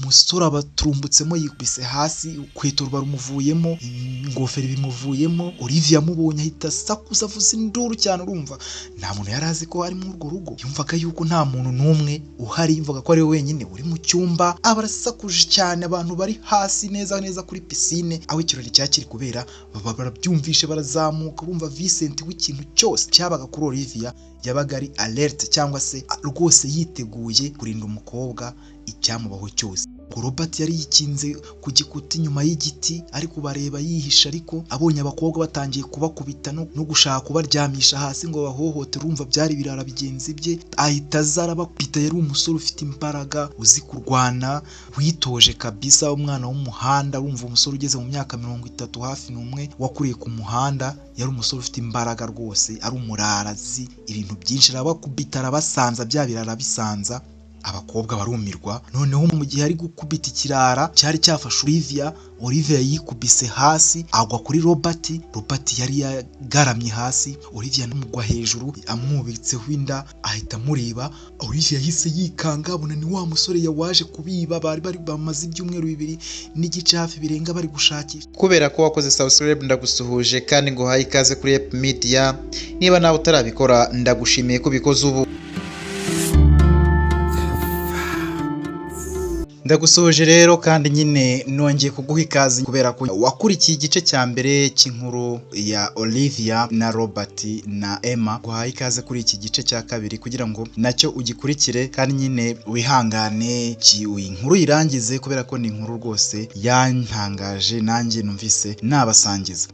umusore abaturumbutsemo yikubise hasi, ukweto barumuvuyemo, ingofero bimuvuyemo. Olivia amubonye ahita asakuza avuza induru cyane. Urumva nta muntu yari azi ko ari muri urwo rugo, yumvaga yuko nta muntu n'umwe uhari, yumvaga ko ari we wenyine uri mu cyumba. Abarasakuje cyane, abantu bari hasi neza neza kuri pisine aho ikirori cyakiri kubera, barabyumvishe barazamuka. Urumva Vincent w'ikintu cyose cyabaga kuri Olivia yabaga ari alert, cyangwa se rwose yiteguye kurinda umukobwa icyamubaho cyose. Robert yari yikinze ku gikuta inyuma y'igiti ari kubareba yihisha, ariko abonye abakobwa batangiye kubakubita no gushaka kubaryamisha hasi ngo bahohote, urumva byari birara bigenzi bye, ahita zarabakubita. Yari umusore ufite imbaraga, uzi kurwana, witoje kabisa, umwana w'umuhanda. Urumva umusore ugeze mu myaka 30 hafi n'umwe, wakuriye ku muhanda. Yari umusore ufite imbaraga rwose, ari umurarazi, ibintu byinshi arabakubita, arabasanza, bya birara bisanza. Abakobwa barumirwa. Noneho mu gihe ari gukubita ikirara cyari cyafashe Olivia yikubise hasi agwa kuri Robert yari yagaramye hasi. Olivia namugwa hejuru amwubitseho inda, ahita amureba. Olivia yahise yikanga, abona ni wa musore yawaje kubiba. Bari bamaze ibyumweru 2 n'igice hafi birenga bari gushakisha. Kubera ko wakoze subscribe ndagusuhuje kandi ngo haye ikaze kuri Ep Media. Niba nawe utarabikora ndagushimiye ko bikoze ubu. Ndagusoje rero kandi nyine nongeye kuguha ikaze kubera ko wakurikiye igice cya mbere cy'inkuru ya Olivia na Robert na Emma. Guhaye ikaze kuri iki gice cya kabiri kugira ngo nacyo ugikurikire kandi nyine wihangane inkuru irangize, kubera ko ni inkuru rwose yantangaje, nanjye numvise nabasangiza.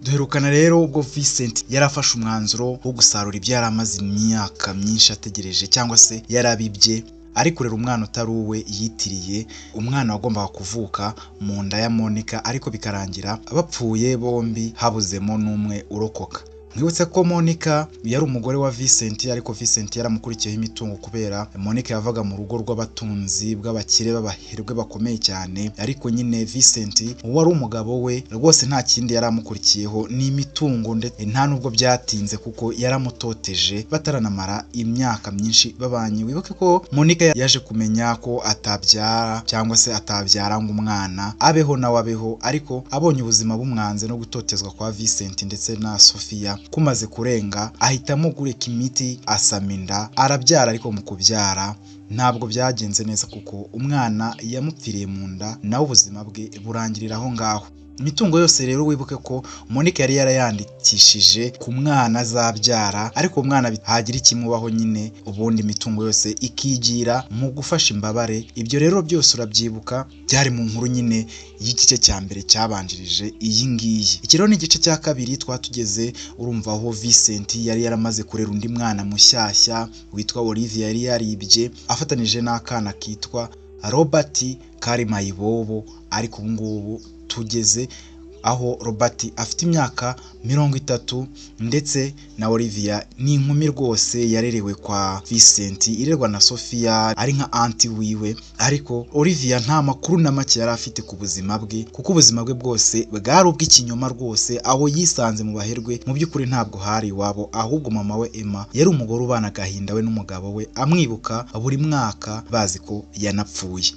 Duherukana rero ubwo Vincent yarafashe umwanzuro wo gusarura ibyo yari amaze imyaka myinshi ategereje, cyangwa se yarabibye ari kurera umwana utari uwe, yitiriye umwana wagombaga kuvuka mu nda ya Monica, ariko bikarangira bapfuye bombi, habuzemo n'umwe urokoka. Mwibutse ko Monica yari umugore wa Vincent, ariko Vincent yaramukurikiyeho imitungo kubera Monica yavaga mu rugo rw'abatunzi bw'abakire b'abaherwe bakomeye cyane. Ariko nyine Vincent wari umugabo we rwose nta kindi yaramukurikiyeho ni imitungo, ndetse nta nubwo byatinze kuko yaramutoteje bataranamara imyaka myinshi babanye. Wibuke ko Monica yaje kumenya ko atabyara, cyangwa se atabyara ngo umwana abeho nawe abeho, ariko abonye ubuzima bumwanze no gutotezwa kwa Vincent ndetse na Sofia kumaze kurenga, ahitamo gureka imiti asama inda arabyara. Ariko mu kubyara ntabwo byagenze neza kuko umwana yamupfiriye mu nda, nawe ubuzima bwe burangirira aho ngaho. Imitungo yose rero wibuke ko Monica yari yarayandikishije ku mwana azabyara, ariko umwana hagira ikimubaho nyine, ubundi imitungo yose ikigira mu gufasha imbabare. Ibyo rero byose urabyibuka, byari mu nkuru nyine y'igice cya mbere cyabanjirije iyi ngiyi. Iki rero ni igice cya kabiri twatugeze. Urumva aho Vincent yari yaramaze kurera undi mwana mushyashya witwa Olivia, yari yaribye afatanije n'akana kitwa Robert kari mayibobo. Ariko ubu ngubu tugeze aho Robert afite imyaka 30 ndetse na Olivia ni inkumi rwose, yarerewe kwa Vincent, irerwa na Sofia ari nka auntie wiwe. Ariko Olivia nta makuru na make yari afite ku buzima bwe, kuko ubuzima bwe bwose bwari ubw'ikinyoma rwose, aho yisanze mu baherwe. Mu by'ukuri ntabwo hari iwabo, ahubwo mama we Emma yari umugore ubana agahinda we n'umugabo we, amwibuka buri mwaka bazi ko yanapfuye.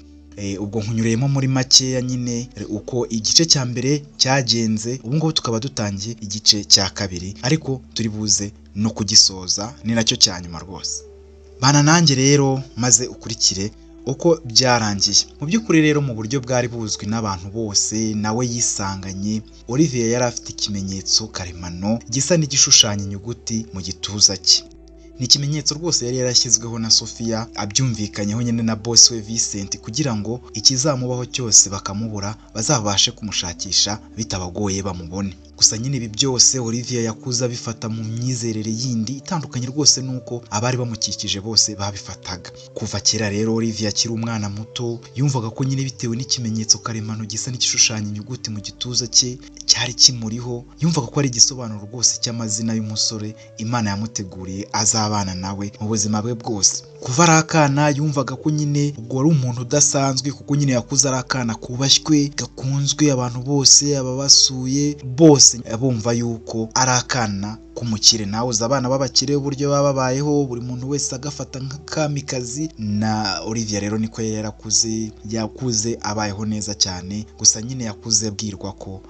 Ubwo nkunyureyemo muri makeya nyine uko igice cya mbere cyagenze. Ubu ngubu tukaba dutangiye igice cya kabiri, ariko turi buze no kugisoza, ni nacyo cya nyuma rwose. Bana nanjye rero maze ukurikire uko byarangiye. Mu by'ukuri rero mu buryo bwari buzwi n'abantu bose, nawe yisanganye. Olivia yari afite ikimenyetso karemano gisa n'igishushanya inyuguti mu gituza cye. Ni ikimenyetso rwose yari yarashyizweho na Sofia, abyumvikanyeho nyine na boss we Vincent, kugira ngo ikizamubaho cyose bakamubura bazabashe kumushakisha bitabagoye bamubone. Gusa nyine ibi byose Olivia yakuza bifata mu myizerere yindi itandukanye rwose nuko abari bamukikije bose babifataga. Kuva kera rero Olivia akiri umwana muto yumvaga ko nyine bitewe n'ikimenyetso karemano gisa n'ikishushanya inyuguti mu gituza cye cyari kimuriho, yumvaga ko ari igisobanuro rwose cy'amazina y'umusore Imana yamuteguriye azabana nawe mu buzima bwe bwose. kuva ari akana yumvaga ko nyine ubwo ari umuntu udasanzwe, kuko nyine yakuze ari akana kubashywe, gakunzwe, abantu bose ababasuye bose bumva yuko ari akana k'umukire. Nawe uzi abana b'abakire uburyo baba babayeho, buri muntu wese agafata nk'akamikazi. Na Olivia rero niko yakuze abayeho neza cyane, gusa nyine yakuze abwirwa ko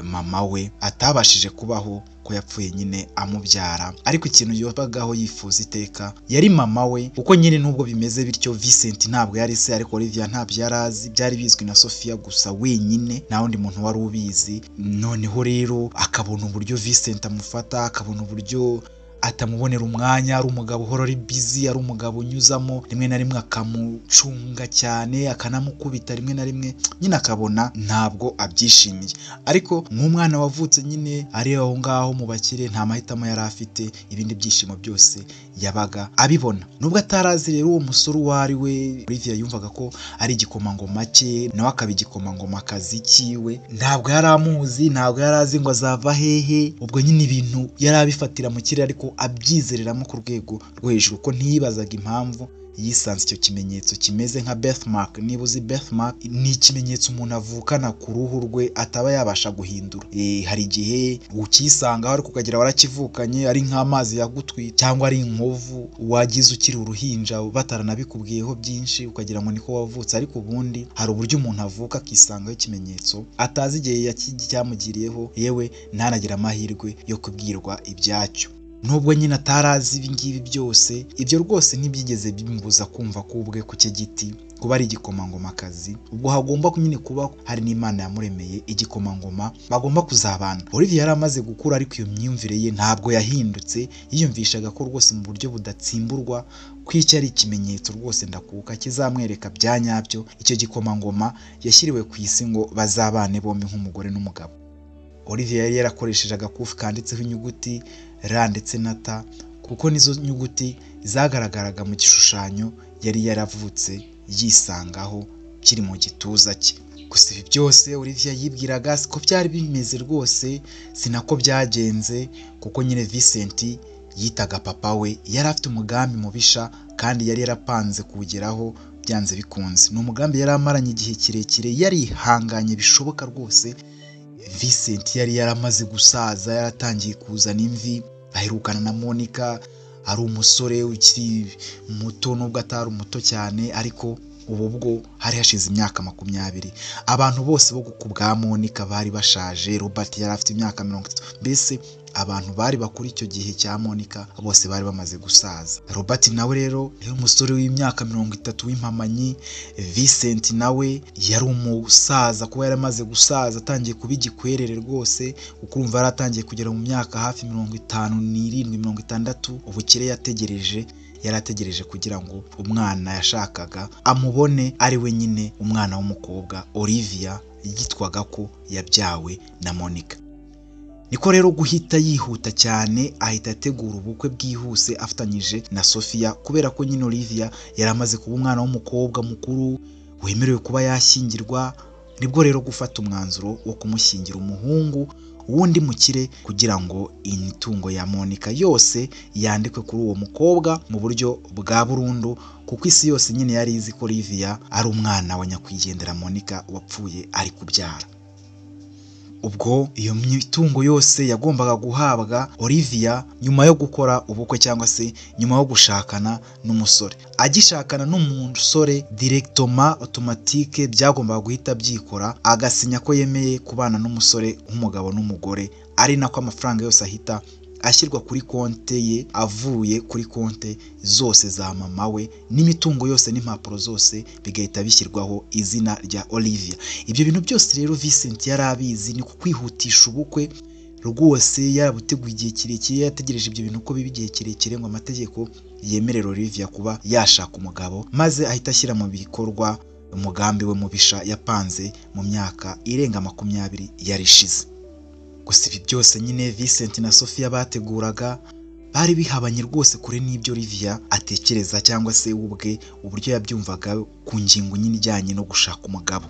mama we atabashije kubaho, ko yapfuye nyine amubyara, ariko ikintu yabagaho yifuza iteka yari mama we. Kuko nyine nubwo bimeze bityo, Vincent ntabwo yari se, ariko Olivia ntabyo yari azi, byari bizwi na Sofia gusa wenyine, nta wundi muntu wari ubizi. Noneho rero akabona uburyo Vincent amufata, akabona uburyo atamubonera umwanya, ari umugabo uhora ari busy, ari umugabo unyuzamo, rimwe na rimwe akamucunga cyane, akanamukubita rimwe na rimwe, nyine akabona ntabwo abyishimiye. Ariko nk'umwana wavutse nyine ari aho ngaho mu bakire, nta mahitamo yari afite, ibindi byishimo byose yabaga abibona. Nubwo atarazi rero uwo musore uwo ari we, Olivia yumvaga ko ari igikomangoma cye, nawe akaba igikomangoma akazi kiwe. Ntabwo yari amuzi, ntabwo yari azi ngo azava hehe, ubwo nyine ibintu yari abifatira mu kirere, ariko abyizereramo ku rwego rwo hejuru, ko ntiyibazaga impamvu yisanze icyo kimenyetso kimeze nka birthmark. Niba uzi birthmark, ni ikimenyetso umuntu avukana ku ruhu rwe ataba yabasha guhindura. Hari igihe ukisangaho ariko ukagira warakivukanye, ari nk'amazi yagutwite cyangwa ari inkovu wagize ukiri uruhinja bataranabikubwiyeho byinshi, ukagira ngo niko wavutse, ariko ubundi hari uburyo umuntu avuka akisangaho ikimenyetso atazi igihe cyamugiriyeho, yewe ntanagira amahirwe yo kubwirwa ibyacyo. Nubwo nyine atarazi ibi ngibi byose, ibyo rwose ntibyigeze bimubuza kumva ko ubwe ku cye giti kuba ari igikomangomakazi, ubwo hagomba nyine kuba hari n'Imana yamuremeye igikomangoma bagomba kuzabana. Olivia yari amaze gukura, ariko iyo myumvire ye ntabwo yahindutse. Yiyumvishaga ko rwose mu buryo budatsimburwa ko icyo ari ikimenyetso rwose ndakuka kizamwereka bya nyabyo icyo gikomangoma yashyiriwe ku isi ngo bazabane bombi nk'umugore n'umugabo. Olivia yari yarakoresheje agakufi kanditseho inyuguti R ndetse na T, kuko nizo nyuguti zagaragaraga mu gishushanyo yari yaravutse yisangaho kiri mu gituza cye. Gusa ibi byose Olivia yibwiraga siko byari bimeze rwose, sinako byagenze, kuko nyine Vincent yitaga papa we yari afite umugambi mubisha, kandi yari yarapanze kuwugeraho byanze bikunze. Ni umugambi yari amaranye igihe kirekire, yarihanganye bishoboka rwose. Vincent yari yaramaze gusaza, yaratangiye kuzana imvi, aherukana na Monica, ari umusore ukiri muto nubwo atari umuto cyane, ariko ubu bwo hari hashize imyaka 20. Abantu bose bo ku bwa Monica bari bashaje. Robert yari afite imyaka 30, mbese abantu bari bakuri icyo gihe cya Monica bose bari bamaze gusaza. Robert nawe rero yari umusore w'imyaka 30 w'impamanyi. Vincent nawe yari umusaza, kuba yari amaze gusaza atangiye kuba igikwerere rwose, kuko urumva yari atangiye kugera mu myaka hafi 57, 60. Ubukire yarategereje kugira ngo umwana yashakaga amubone ari we nyine umwana w'umukobwa Olivia yitwaga ko yabyawe na Monica. Niko rero guhita yihuta cyane, ahita ategura ubukwe bwihuse afatanyije na Sofia, kubera ko nyine Olivia yari amaze kuba umwana w'umukobwa mukuru wemerewe kuba yashyingirwa. Nibwo rero gufata umwanzuro wo kumushyingira umuhungu wundi mukire, kugira ngo imitungo ya Monica yose yandikwe kuri uwo mukobwa mu buryo bwa burundu, kuko isi yose nyine yari izi ko Olivia ari umwana wa nyakwigendera Monica wapfuye ari kubyara. Ubwo iyo mitungo yose yagombaga guhabwa Olivia nyuma yo gukora ubukwe, cyangwa se nyuma yo gushakana n'umusore. Agishakana n'umusore directement automatique byagombaga guhita byikora, agasinya ko yemeye kubana n'umusore nk'umugabo n'umugore, ari nako amafaranga yose ahita ashyirwa kuri konte ye avuye kuri konte zose za mama we, n'imitungo yose n'impapuro zose bigahita bishyirwaho izina rya Olivia. Ibyo bintu byose rero Vincent yari abizi, ni kwihutisha ubukwe rwose. Yarabuteguye igihe kirekire, yategereje ibyo bintu ko biba igihe kirekire ngo amategeko yemerera Olivia kuba yashaka umugabo, maze ahita ashyira mu bikorwa umugambi we mubisha yapanze mu myaka irenga 20 yari ishize. Gusa ibi byose nyine Vincent na Sofia bateguraga bari bihabanye rwose kure n'ibyo Olivia atekereza, cyangwa se ubwe uburyo yabyumvaga ku ngingo nyine ijyanye no gushaka umugabo.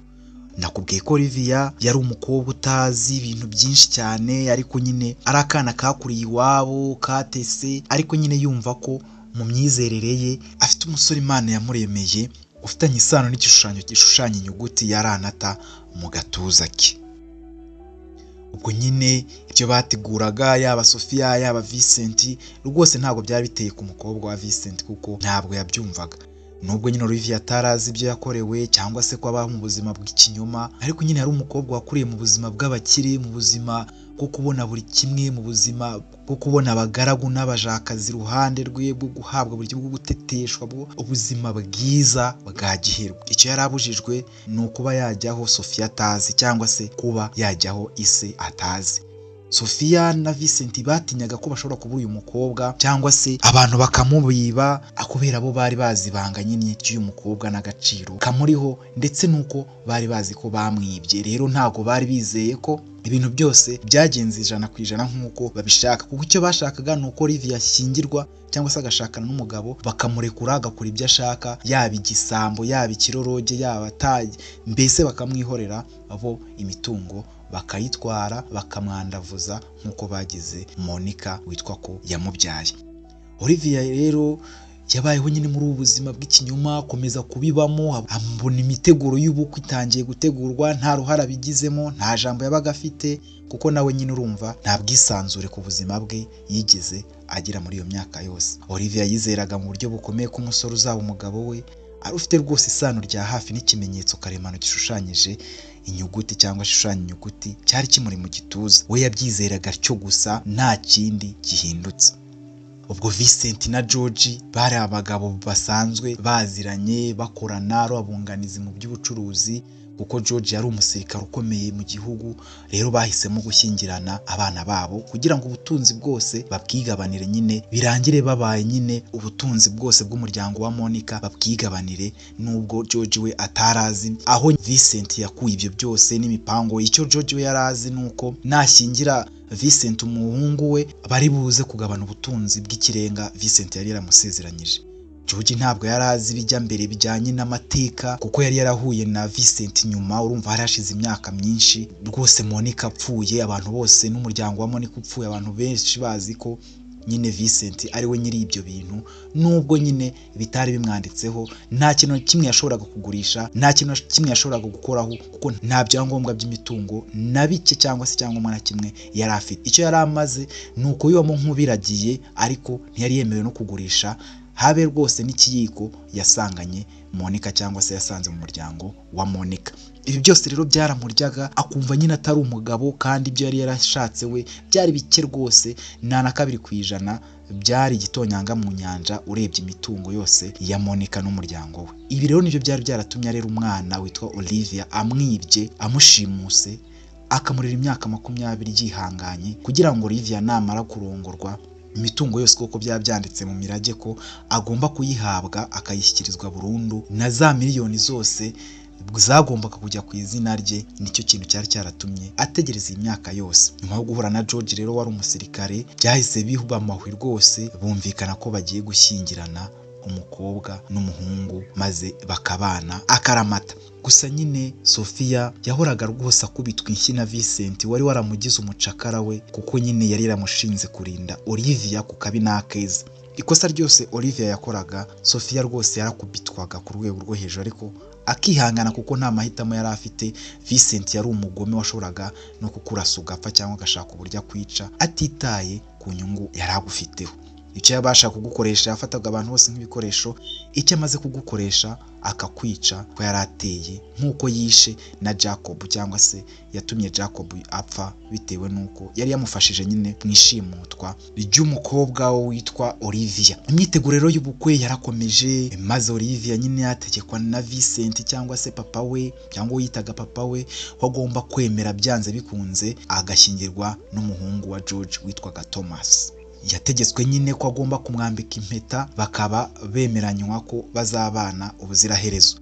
Nakubwiye ko Olivia yari umukobwa utazi ibintu byinshi cyane, ariko nyine ari akana kakuriye iwabo katese, ariko nyine yumva ko mu myizerere ye afite umusore Imana yamuremeye ufitanye isano n'igishushanyo gishushanya inyuguti ya ranata mu gatuza ke. Ubwo nyine ibyo bateguraga yaba Sofia yaba Vincent rwose ntabwo byari biteye ku mukobwa wa Vincent kuko ntabwo yabyumvaga. Nubwo nyine Olivia atarazi ibyo yakorewe cyangwa se ko abaho mu buzima bw'ikinyoma, ariko nyine yari umukobwa wakuriye mu buzima bw'abakire, mu buzima bwo kubona buri kimwe, mu buzima bwo kubona abagaragu n'abajakazi iruhande rwe, bwo guhabwa buri bwo guteteshwa, ubuzima bwiza bwa giherwe. Icyo yari abujijwe ni ukuba yajyaho Sofia atazi cyangwa se kuba yajyaho ise atazi. Sofia na Vincent batinyaga ko bashobora kubura uyu mukobwa cyangwa se abantu bakamubiba, kubera bo bari bazi ibanga nyine ry'uyu mukobwa n'agaciro kamuriho, ndetse nuko bari bazi ko bamwibye. Rero ntago bari bizeye ko ibintu byose byagenze 100% nk'uko babishaka, kuko icyo bashakaga ni uko Olivia ashyingirwa cyangwa se agashakana n'umugabo bakamurekura agakora ibyo ashaka, yaba igisambo yaba ikiroroge yaba ataye, mbese bakamwihorera abo imitungo bakayitwara bakamwandavuza nk'uko bagize Monica witwa ko yamubyaye. Olivia rero yabayeho nyine muri ubu buzima bw'ikinyoma, akomeza kubibamo, ambona imiteguro y'ubukwe itangiye gutegurwa, nta ruhara bigizemo, nta jambo yabaga afite, kuko nawe nyine urumva nta bwisanzure ku buzima bwe yigeze agira muri iyo myaka yose. Olivia yizeraga mu buryo bukomeye ko umusore uzaba umugabo we ari ufite rwose isano rya hafi n'ikimenyetso karemano gishushanyije inyuguti cyangwa shushanya inyuguti cyari kimuri mu gituza. We yabyizeraga cyo gusa nta kindi gihindutse. Ubwo Vincent na George bari abagabo basanzwe baziranye, bakorana ari abunganizi mu by'ubucuruzi, kuko George yari umusirikare ukomeye mu gihugu. Rero bahisemo gushyingirana abana babo kugira ngo ubutunzi bwose babwigabanire, nyine birangire babaye nyine ubutunzi bwose bw'umuryango wa Monica babwigabanire, nubwo George we atarazi aho Vincent yakuye ibyo byose n'imipango. Icyo George we yarazi nuko nashyingira Vincent umuhungu we bari buze kugabana ubutunzi bw'ikirenga Vincent yari yaramusezeranyije. George ntabwo yarazi bijya mbere bijyanye n'amateka, kuko yari yarahuye na Vincent nyuma, urumva hari hashize imyaka myinshi rwose Monica apfuye, abantu bose n'umuryango wa Monica upfuye, abantu benshi bazi ko nyine Vincent ari we nyiri ibyo bintu, nubwo nyine bitari bimwanditseho. Nta kintu kimwe yashoboraga kugurisha, nta kintu kimwe yashoboraga gukoraho, kuko nta byangombwa by'imitungo na bike cyangwa se icyangombwa na kimwe yari afite. Icyo yari amaze ni uko yibamo nk'ubiragiye, ariko ntiyari yemerewe no kugurisha habe rwose n'ikiyiko yasanganye Monica cyangwa se yasanze mu muryango wa Monica. Ibi byose rero byaramuryaga, akumva nyine atari umugabo, kandi ibyo yari yarashatse we byari bike rwose, nta na 2% byari igitonyanga mu nyanja urebye imitungo yose ya Monica n'umuryango we. Ibi rero nibyo byari byaratumye rero umwana witwa Olivia amwibye, amushimuse, akamurira imyaka 20 yihanganye, kugira ngo Olivia namara kurongorwa imitungo yose kuko byanditse mu mirage ko agomba kuyihabwa akayishyikirizwa burundu, na za miliyoni zose zagombaga kujya ku izina rye. Nicyo kintu cyari cyaratumye ategereza iyi myaka yose. Nyuma yo guhura na George rero wari umusirikare, byahise bihuba amahwi rwose, bumvikana ko bagiye gushyingirana umukobwa n'umuhungu, maze bakabana akaramata. Gusa nyine Sofia yahoraga rwose akubitwa inshyi na Vincent wari waramugize umucakara we, kuko nyine yari yaramushinze kurinda Olivia ku kabi n'akeza. Ikosa ryose Olivia yakoraga, Sofia rwose yarakubitwaga ku rwego rwo hejuru, ariko akihangana kuko nta mahitamo yari afite. Vincent yari umugome washoboraga no kukurasa ugapfa cyangwa agashaka uburyo akwica atitaye ku nyungu yari agufiteho. Icyo yabasha kugukoresha yafataga abantu bose nk'ibikoresho, icyo amaze kugukoresha akakwica ko yarateye, nk'uko yishe na Jacob cyangwa se yatumye Jacob apfa bitewe n'uko yari yamufashije nyine mu ishimutwa ry'umukobwa witwa Olivia. Imyiteguro y'ubukwe yarakomeje, maze Olivia nyine yategekwa na Vincent cyangwa se papa we cyangwa uyitaga papa we ko agomba kwemera byanze bikunze agashyingirwa n'umuhungu wa George witwaga Thomas. Yategetswe nyine ko agomba kumwambika impeta, bakaba bemeranywa ko bazabana ubuziraherezo.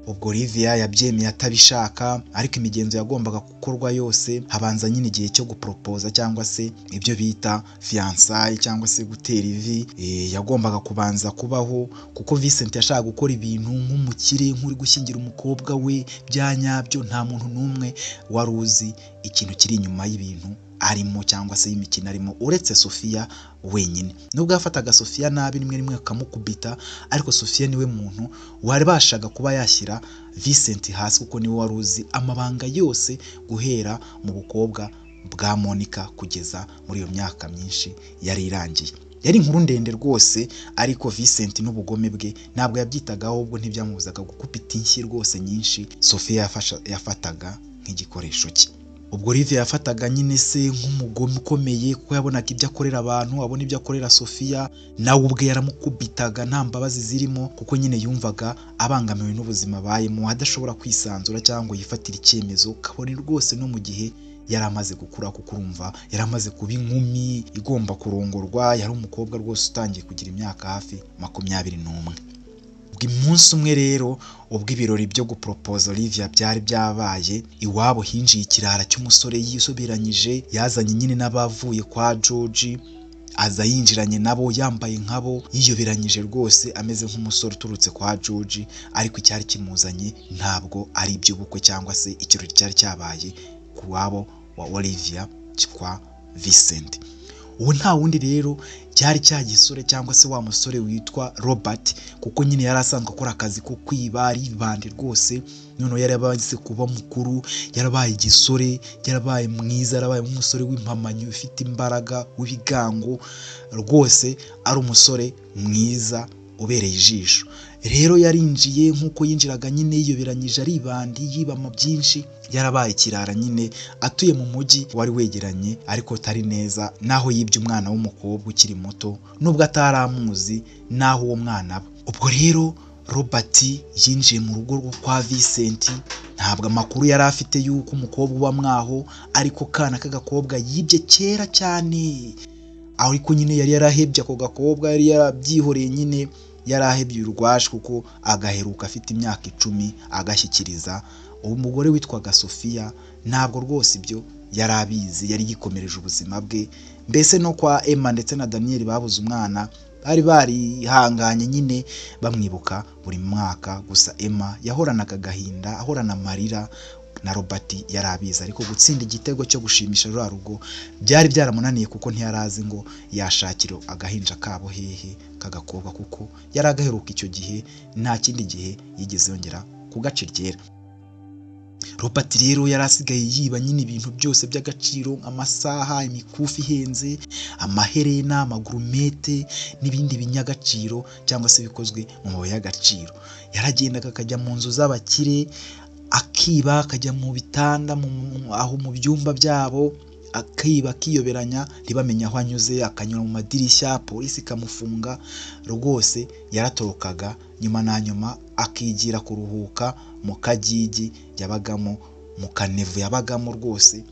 Ubwo Olivia yabyemeye atabishaka, ariko imigenzo yagombaga gukorwa yose habanza nyine igihe cyo gupropoza cyangwa se ibyo bita fiançailles cyangwa se gutera ivi. Yagombaga kubanza kubaho, kuko Vincent yashaka gukora ibintu nk'umukire, nk'uri gushyingira umukobwa we byanyabyo. Nta muntu n'umwe wari uzi ikintu kiri inyuma y'ibintu arimo cyangwa se y'imikino arimo, uretse Sofia wenyine. Nubwo yafataga Sofia nabi rimwe rimwe akamukubita, ariko Sofia niwe muntu wabashaga kuba yashyira Vincent hasi, kuko niwe wari uzi amabanga yose guhera mu bukobwa bwa Monica kugeza muri iyo myaka myinshi yari irangiye. Yari inkuru ndende rwose, ariko Vincent n'ubugome bwe ntabwo yabyitagaho, ahubwo ntibyamubuzaga gukupita inshyi rwose nyinshi Sofia yafataga nk'igikoresho cye. Ubwo Olivia yafataga nyine se nk'umugome ukomeye, kuko yabonaga ibyo akorera abantu, abona ibyo akorera Sofia, nawe ubwe yaramukubitaga nta mbabazi zirimo, kuko nyine yumvaga abangamiwe n'ubuzima abayemo, adashobora kwisanzura cyangwa yifatira icyemezo, kabone rwose no mu gihe yari amaze gukura, kuko urumva yari amaze kuba inkumi igomba kurongorwa, yari umukobwa rwose utangiye kugira imyaka hafi 21. Umunsi umwe rero ubwo ibirori byo gupropose Olivia byari byabaye, iwabo hinjiye ikirara cy'umusore yisoberanyije, yazanye nyine n'abavuye kwa George, aza yinjiranye nabo yambaye nkabo, yiyoberanyije rwose ameze nk'umusore uturutse kwa George, ariko icyari kimuzanye ntabwo ari iby'ubukwe cyangwa se ikirori cyari cyabaye ku wabo wa Olivia kwa Vincent. Uwo nta wundi rero cyari cya gisore cyangwa se wa musore witwa Robert, kuko nyine yari asanzwe akora akazi ko kwiba, ari ibandi rwose, none yari abaze kuba mukuru, yarabaye igisore, yarabaye mwiza, yarabaye umusore w'impamanyi ufite imbaraga, w'ibigango, rwose ari umusore mwiza ubereye ijisho. Rero yarinjiye nk'uko yinjiraga nyine yiyoberanyije, ari ibandi, yibama byinshi, yarabaye kirara nyine, atuye mu mujyi wari wegeranye ariko tari neza naho yibye umwana w'umukobwa ukiri muto, nubwo ataramuzi naho uwo mwana aba. Ubwo rero Robert yinjiye mu rugo rwo kwa Vincent, ntabwo amakuru yari afite yuko umukobwa uba mwaho, ariko kana k'agakobwa yibye kera cyane, ariko nyine yari yarahebye ako gakobwa, yari yarabyihoreye nyine, yarahebye urwaje, kuko agaheruka afite imyaka 10 agashyikiriza umugore witwaga Sofia. Ntabwo rwose ibyo yari abizi, yari yikomereje ubuzima bwe. Mbese no kwa Emma ndetse na Daniel babuze umwana, bari hanganye nyine bamwibuka buri mwaka, gusa Emma yahoranaga agahinda, ahorana amarira, na Robert yari abizi, ariko gutsinda igitego cyo gushimisha rwa rugo byari byaramunaniye, kuko ntiyarazi ngo yashakira agahinja kabo hehe kagakobwa, kuko yari agaheruka icyo gihe, nta kindi gihe yigeze yongera kugaca iryera. Robert rero yari asigaye yiba nyine ibintu byose by'agaciro, amasaha, imikufi ihenze, amaherena, amagurumete n'ibindi binyagaciro cyangwa se bikozwe mu mabuye y'agaciro. Yaragendaga akajya mu nzu z'abakire, akiba, akajya mu bitanda, aho mu byumba byabo, akiba, akiyoberanya, ntibamenye aho anyuze, akanyura mu madirishya, polisi ikamufunga. Rwose yaratorokaga, nyuma na nyuma akigira kuruhuka mu kagigi yabagamo, mu kanevu yabagamo, rwose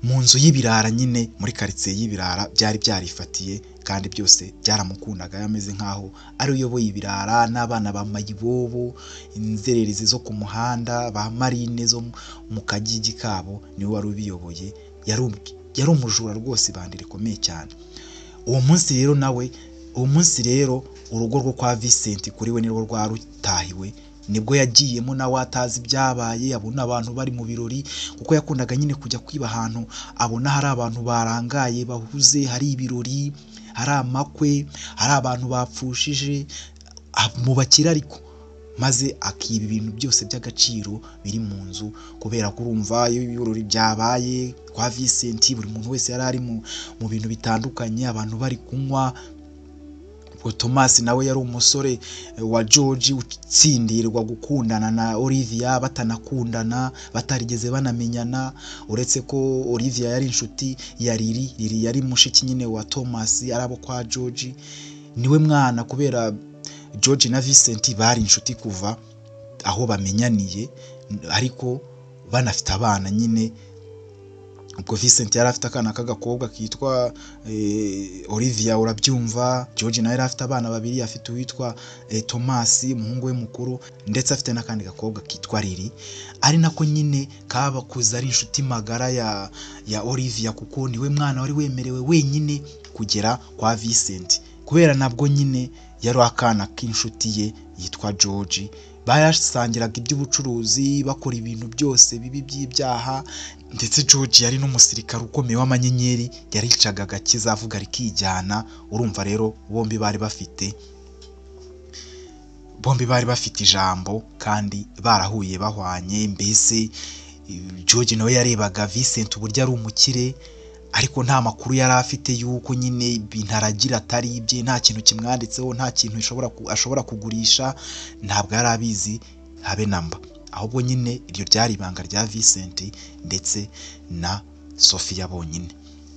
mu nzu y'ibirara nyine, muri quartier y'ibirara byari byarifatiye, kandi byose byaramukundaga, yameze nkaho ari uyoboye ibirara, n'abana ba mayibobo, inzererezi zo ku muhanda, ba marine zo mu kagigi kabo, niwe wari ubiyoboye. Yari umujura rwose, ibandi rikomeye cyane. Uwo munsi rero urugo rwo kwa Vincent kuri we nirwo rwarutahiwe, nibwo yagiyemo nawe atazi ibyabaye, abona abantu bari mu birori, kuko yakundaga nyine kujya kwiba ahantu abona hari abantu barangaye bahuze, hari ibirori, hari amakwe, hari abantu bapfushije mu bakire, ariko maze akiba ibintu byose by'agaciro biri mu nzu, kubera ko urumva iyo ibirori byabaye kwa Vincent buri muntu wese yari ari mu bintu bitandukanye, abantu bari kunywa. Thomas nawe yari umusore wa George utsindirwa gukundana na Olivia, batanakundana, batarigeze banamenyana, uretse ko Olivia yari inshuti ya Lily yari mushiki nyine wa Thomas, arabo kwa George. Niwe mwana, kubera George na Vincent bari inshuti kuva aho bamenyaniye, ariko banafite abana nyine. Ubwo Vincent yari afite akana k'agakobwa kitwa Olivia, urabyumva. George nawe yari afite abana babiri, afite uwitwa Thomas umuhungu we mukuru, ndetse afite n'akandi gakobwa kitwa Lily, ari nako nyine kabakuze ari inshuti magara ya Olivia, kuko niwe mwana wari wemerewe wenyine kugera kwa Vincent, kubera nabwo nyine yari akana k'inshuti ye yitwa George. bayasangiraga iby'ubucuruzi bakora ibintu byose bibi by'ibyaha, ndetse George yari n'umusirikare ukomeye w'amanyenyeri, yaricaga agakiza avuga rikijyana. Urumva rero bombi bari bafite ijambo kandi barahuye bahwanye. Mbese George nawe yarebaga Vincent uburyo ari umukire, ariko nta makuru yari afite yuko nyine ibintu aragira atari ibye, nta kintu kimwanditseho, nta kintu ashobora kugurisha, ntabwo yari abizi habe namba. Ahubwo nyine iryo ryari ibanga rya Vincent ndetse na Sophia bonyine.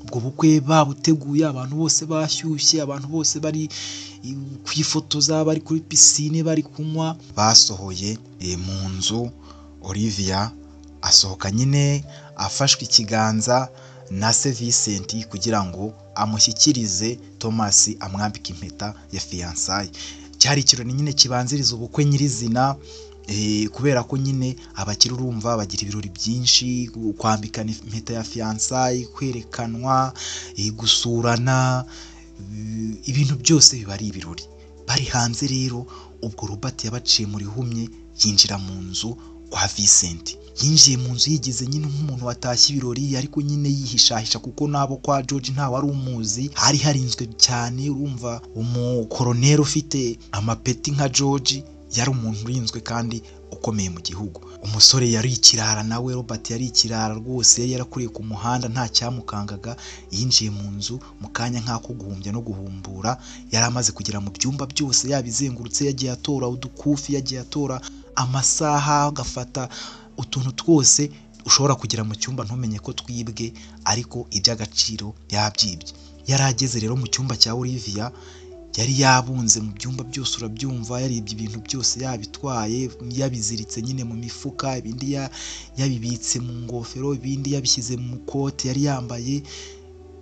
Ubwo bukwe babuteguye, abantu bose bashyushye, abantu bose bari kwifotoza, bari kuri pisine, bari kunywa. Basohoye mu nzu, Olivia asohoka nyine afashwe ikiganza na se Vincent kugira ngo amushyikirize Thomas amwambike impeta ya fiançailles. Cyari ikirori nyine kibanziriza ubukwe nyirizina, kubera ko nyine abakiri urumva bagira ibirori byinshi, kwambikana impeta ya fiançailles, kwerekanwa, gusurana, ibintu byose biba ari ibirori. Bari hanze rero, ubwo Robert yabaciye muri humye yinjira mu nzu kwa Vincent. Yinjiye mu nzu yigize nyine nk'umuntu watashye ibirori, ariko nyine yihishahisha kuko nabo kwa George nta wari umuzi. Hari harinzwe cyane, urumva umukoroneri ufite amapeti nka George yari umuntu urinzwe kandi ukomeye mu gihugu. Umusore yari ikirara nawe, Robert yari ikirara rwose, yari yarakuriye ku muhanda nta cyamukangaga. Yinjiye mu nzu mu kanya nk'ako guhumbya no guhumbura, yari amaze kugera mu byumba byose yabizengurutse, yagiye atora udukufi, yagiye atora amasaha, agafata utuntu twose ushobora kugera mu cyumba ntumenye ko twibwe, ariko iby'agaciro yabyibye. Yari ageze rero mu cyumba cya Olivia, yari yabunze mu byumba byose, urabyumva, yarebye ibintu byose yabitwaye, yabiziritse nyine mu mifuka, ibindi yabibitse mu ngofero, ibindi yabishyize mu kote yari yambaye,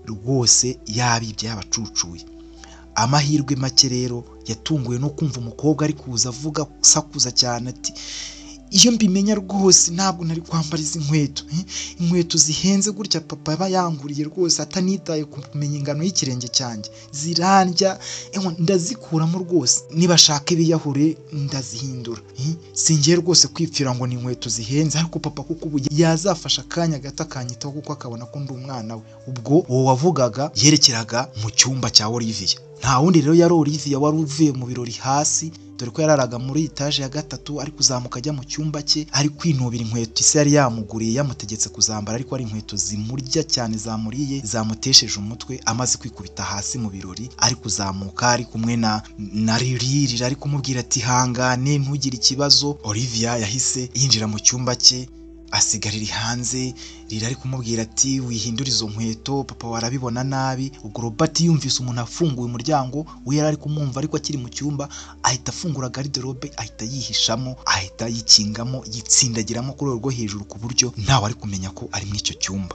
rwose yabibye yabacucuye. Amahirwe make rero yatunguwe no kumva umukobwa ari kuza avuga sakuza cyane ati, iyo mbimenya rwose ntabwo nari kwambara izi inkweto zihenze gutya papa aba yanguriye rwose, atanitaye kumenya ingano y'ikirenge cyanjye, zirandya, ndazikuramo rwose, nibashaka ibiyahure ndazihindura. Singiye rwose kwipfira ngo ni inkweto zihenze, ariko papa kuko ubu yazafasha akanya gato akanyitaho kuko akabona ko ndi umwana we. Ubwo uwo wavugaga yerekeraga mu cyumba cya Olivia. Nta wundi rero yari Olivia wari uvuye mu birori hasi, dore ko yararaga muri etaje ya gatatu, ari kuzamuka ajya mu cyumba cye, ari kwinubira inkweto ise yari yamuguriye, yamutegetse kuzambara, ariko ari inkweto zimurya cyane, zamuriye, zamutesheje umutwe. Amaze kwikubita hasi mu birori, ari kuzamuka ari kumwe na Lily, ari kumubwira ati hangane ntugire ikibazo. Olivia yahise yinjira mu cyumba cye, asigarira hanze. Lily ari kumubwira ati wihindura izo nkweto, papa warabibona nabi. Ubwo Robert yumvise umuntu afunguye umuryango, we yari ari kumwumva ariko akiri mu cyumba, ahita afungura garderobe, ahita yihishamo, ahita yikingamo, yitsindagiramo ku rwego rwo hejuru ku buryo ntawe ari kumenya ko ari muri icyo cyumba.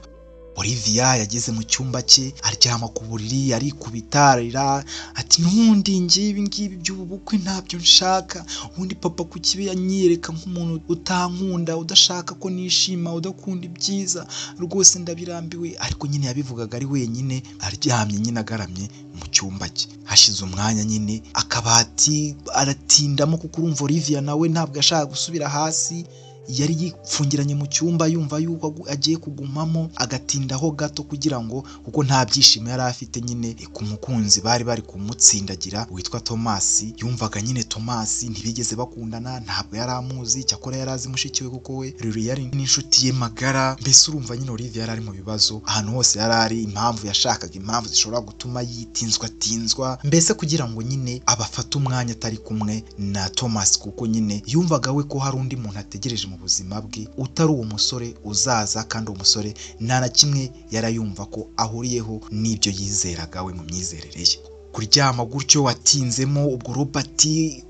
Olivia yageze mu cyumba cye, aryama ku buriri, arikubita arira ati, n'ubundi ngibi ngibi by'ubu bukwe ntabyo nshaka, ubundi papa ku kibi yanyereka nk'umuntu utankunda, udashaka ko nishima, udakunda ibyiza, rwose ndabirambiwe. Ariko nyine yabivugaga ari wenyine, aryamye nyine agaramye mu cyumba cye. Hashize umwanya nyine akabati aratindamo, kuko urumva Olivia nawe ntabwo yashaka gusubira hasi, yari yifungiranye mu cyumba yumva yuko agiye kugumamo, agatindaho gato kugira ngo, kuko nta byishimo yari afite nyine ku mukunzi bari kumutsindagira witwa Thomas. Yumvaga nyine Thomas ntibigeze bakundana, ntabwo yari amuzi, cyakora yari azi mushiki we kuko we Lily yari n'inshuti ye magara. Mbese urumva nyine Olivia yari ari mu bibazo, ahantu hose yari ari, impamvu yashakaga, impamvu zishobora gutuma yitinzwa, mbese kugira ngo nyine abafate umwanya atari kumwe na Thomas, kuko nyine yumvaga we ko hari undi muntu ategereje mu buzima bwe utari uwo musore uzaza, kandi uwo musore nta na kimwe yarayumva ko ahuriyeho n'ibyo yizeraga we mu myizerere ye. Kuryama gutyo watinzemo, ubwo Robert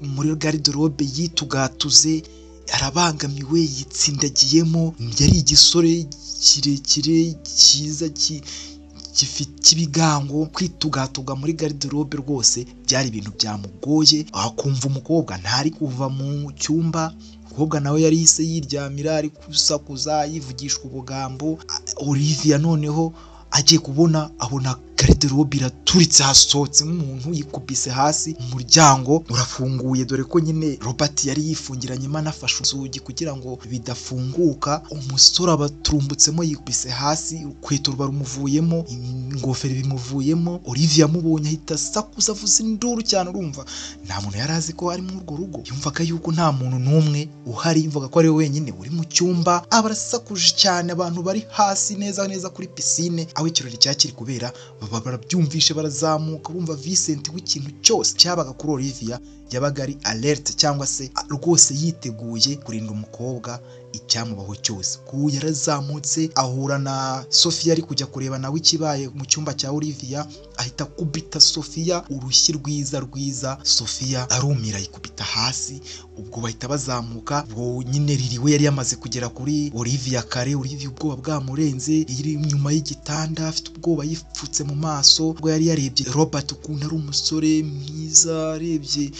muri garderobe yitugatuze, arabangamiwe, yitsindagiyemo. Yari igisore kirekire cyiza gifite ibigango, kwitugatuga muri garderobe rwose byari ibintu byamugoye. Akumva umukobwa ntari kuva mu cyumba, umukobwa nawe yari yise yiryamira, ari kusakuza yivugishwa ubugambo. Olivia noneho agiye kubona, abona garderobe iraturitse, hasohotse nk'umuntu yikubise hasi, umuryango urafunguye dore ko nyine Robert yari yifungiranyemo anafashe inzugi kugira ngo bidafunguka. Umusore abaturumbutsemo yikubise hasi, urukweto ruba rumuvuyemo, ingofero bimuvuyemo. Olivia amubonye ahita asakuza avuza induru cyane, urumva nta muntu yari azi ko ari muri urwo rugo. Yumvaga yuko nta muntu n'umwe uhari, yumvaga ko ari we wenyine uri mu cyumba. Abarasakuje cyane, abantu bari hasi neza neza kuri pisine aho ikirori cyakiri kubera, barabyumvishe barazamuka. Urumva Vincent w'ikintu cyose cyabaga kuri Olivia yabaga ari alert cyangwa se rwose yiteguye kurinda umukobwa icyamubaho cyose. Ku yarazamutse ahura na Sofia ari kujya kureba nawe ikibaye mu cyumba cya Olivia, ahita kubita Sofia urushyi rwiza. Sofia arumira yikubita hasi. Ubwo bahita bazamuka, ubwo nyine Lily yari yamaze kugera kuri Olivia kare. Olivia ubwoba bwamurenze, iri inyuma y'igitanda afite ubwoba, yipfutse mu maso. Ubwo yari yarebye Robert ukuntu ari umusore mwiza, arebye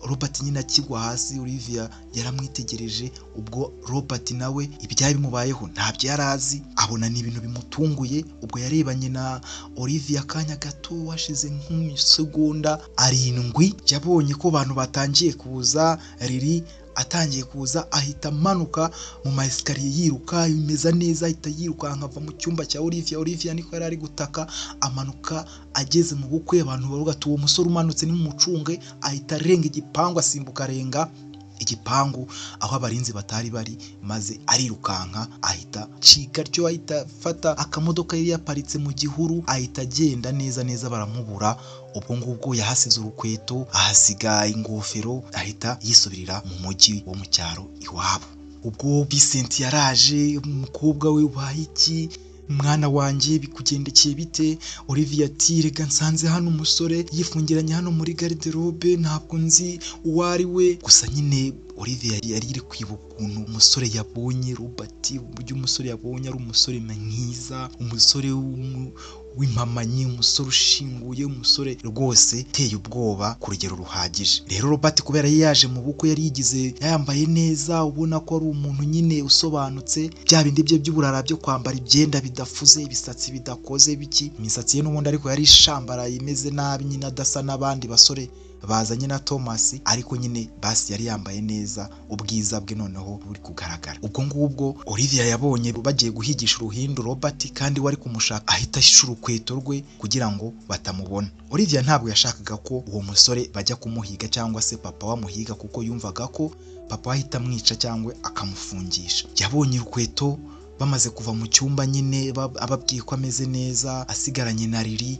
Robert nyine akigwa hasi, Olivia yaramwitegereje. Ubwo Robert nawe ibyari bimubayeho ntabyo yari azi, abona ni ibintu bimutunguye. Ubwo yarebanye na Olivia akanya gato, washize nk'imisegonda 7 yabonye ko abantu batangiye kuza. Lily atangiye kuza ahita amanuka mu ma escalier yiruka, bimeza neza, ahita yiruka nkava mu cyumba cya Olivia. Olivia niko yari ari gutaka, amanuka ageze mu bukwe. Abantu bavuga ati uwo musore umanutse ni mumucunge. Ahita arenga igipangu, asimbuka arenga igipangu aho abarinzi batari bari, maze arirukanka ahita cika ryo, ahita fata akamodoka yari yaparitse mu gihuru, ahita agenda neza baramubura. Ubwo ngubwo yahasize urukweto, ahasiga ingofero, ahita yisubirira mu mujyi wo mu cyaro iwabo. Ubwo Vincent yaraje, umukobwa we ubaye iki, mwana wanjye bikugendekeye bite? Olivia ati rega nsanze hano umusore yifungiranye hano muri garderobe, ntabwo nzi uwo ari we. Gusa nyine Olivia yari iri kwibuka ukuntu umusore yabonye Robert, uburyo umusore yabonye ari umusore mwiza, umusore w'impamanyi, umusore ushinguye, umusore rwose uteye ubwoba ku rugero ruhagije. Rero Robert kubera yaje mu bukwe yari yigize yambaye neza, ubona ko ari umuntu nyine usobanutse, bya bindi bye by'uburara byo kwambara ibyenda bidafuze, ibisatsi bidakoze biki. Imisatsi ye n'ubundi ariko yari ishambaraye imeze nabi, nyine adasa n'abandi basore bazanye na Thomas, ariko nyine basi yari yambaye neza, ubwiza bwe noneho buri kugaragara. Ubwo ngubwo Olivia yabonye bagiye guhigisha uruhindu Robert, kandi wari kumushaka ahita ashyira urukweto rwe kugira ngo batamubona. Olivia ntabwo yashakaga ko uwo musore bajya kumuhiga cyangwa se papa wamuhiga, kuko yumvaga ko papa ahita amwica cyangwa akamufungisha. Yabonye urukweto, bamaze kuva mu cyumba nyine ababwiye ko ameze neza, asigaranye na Lily.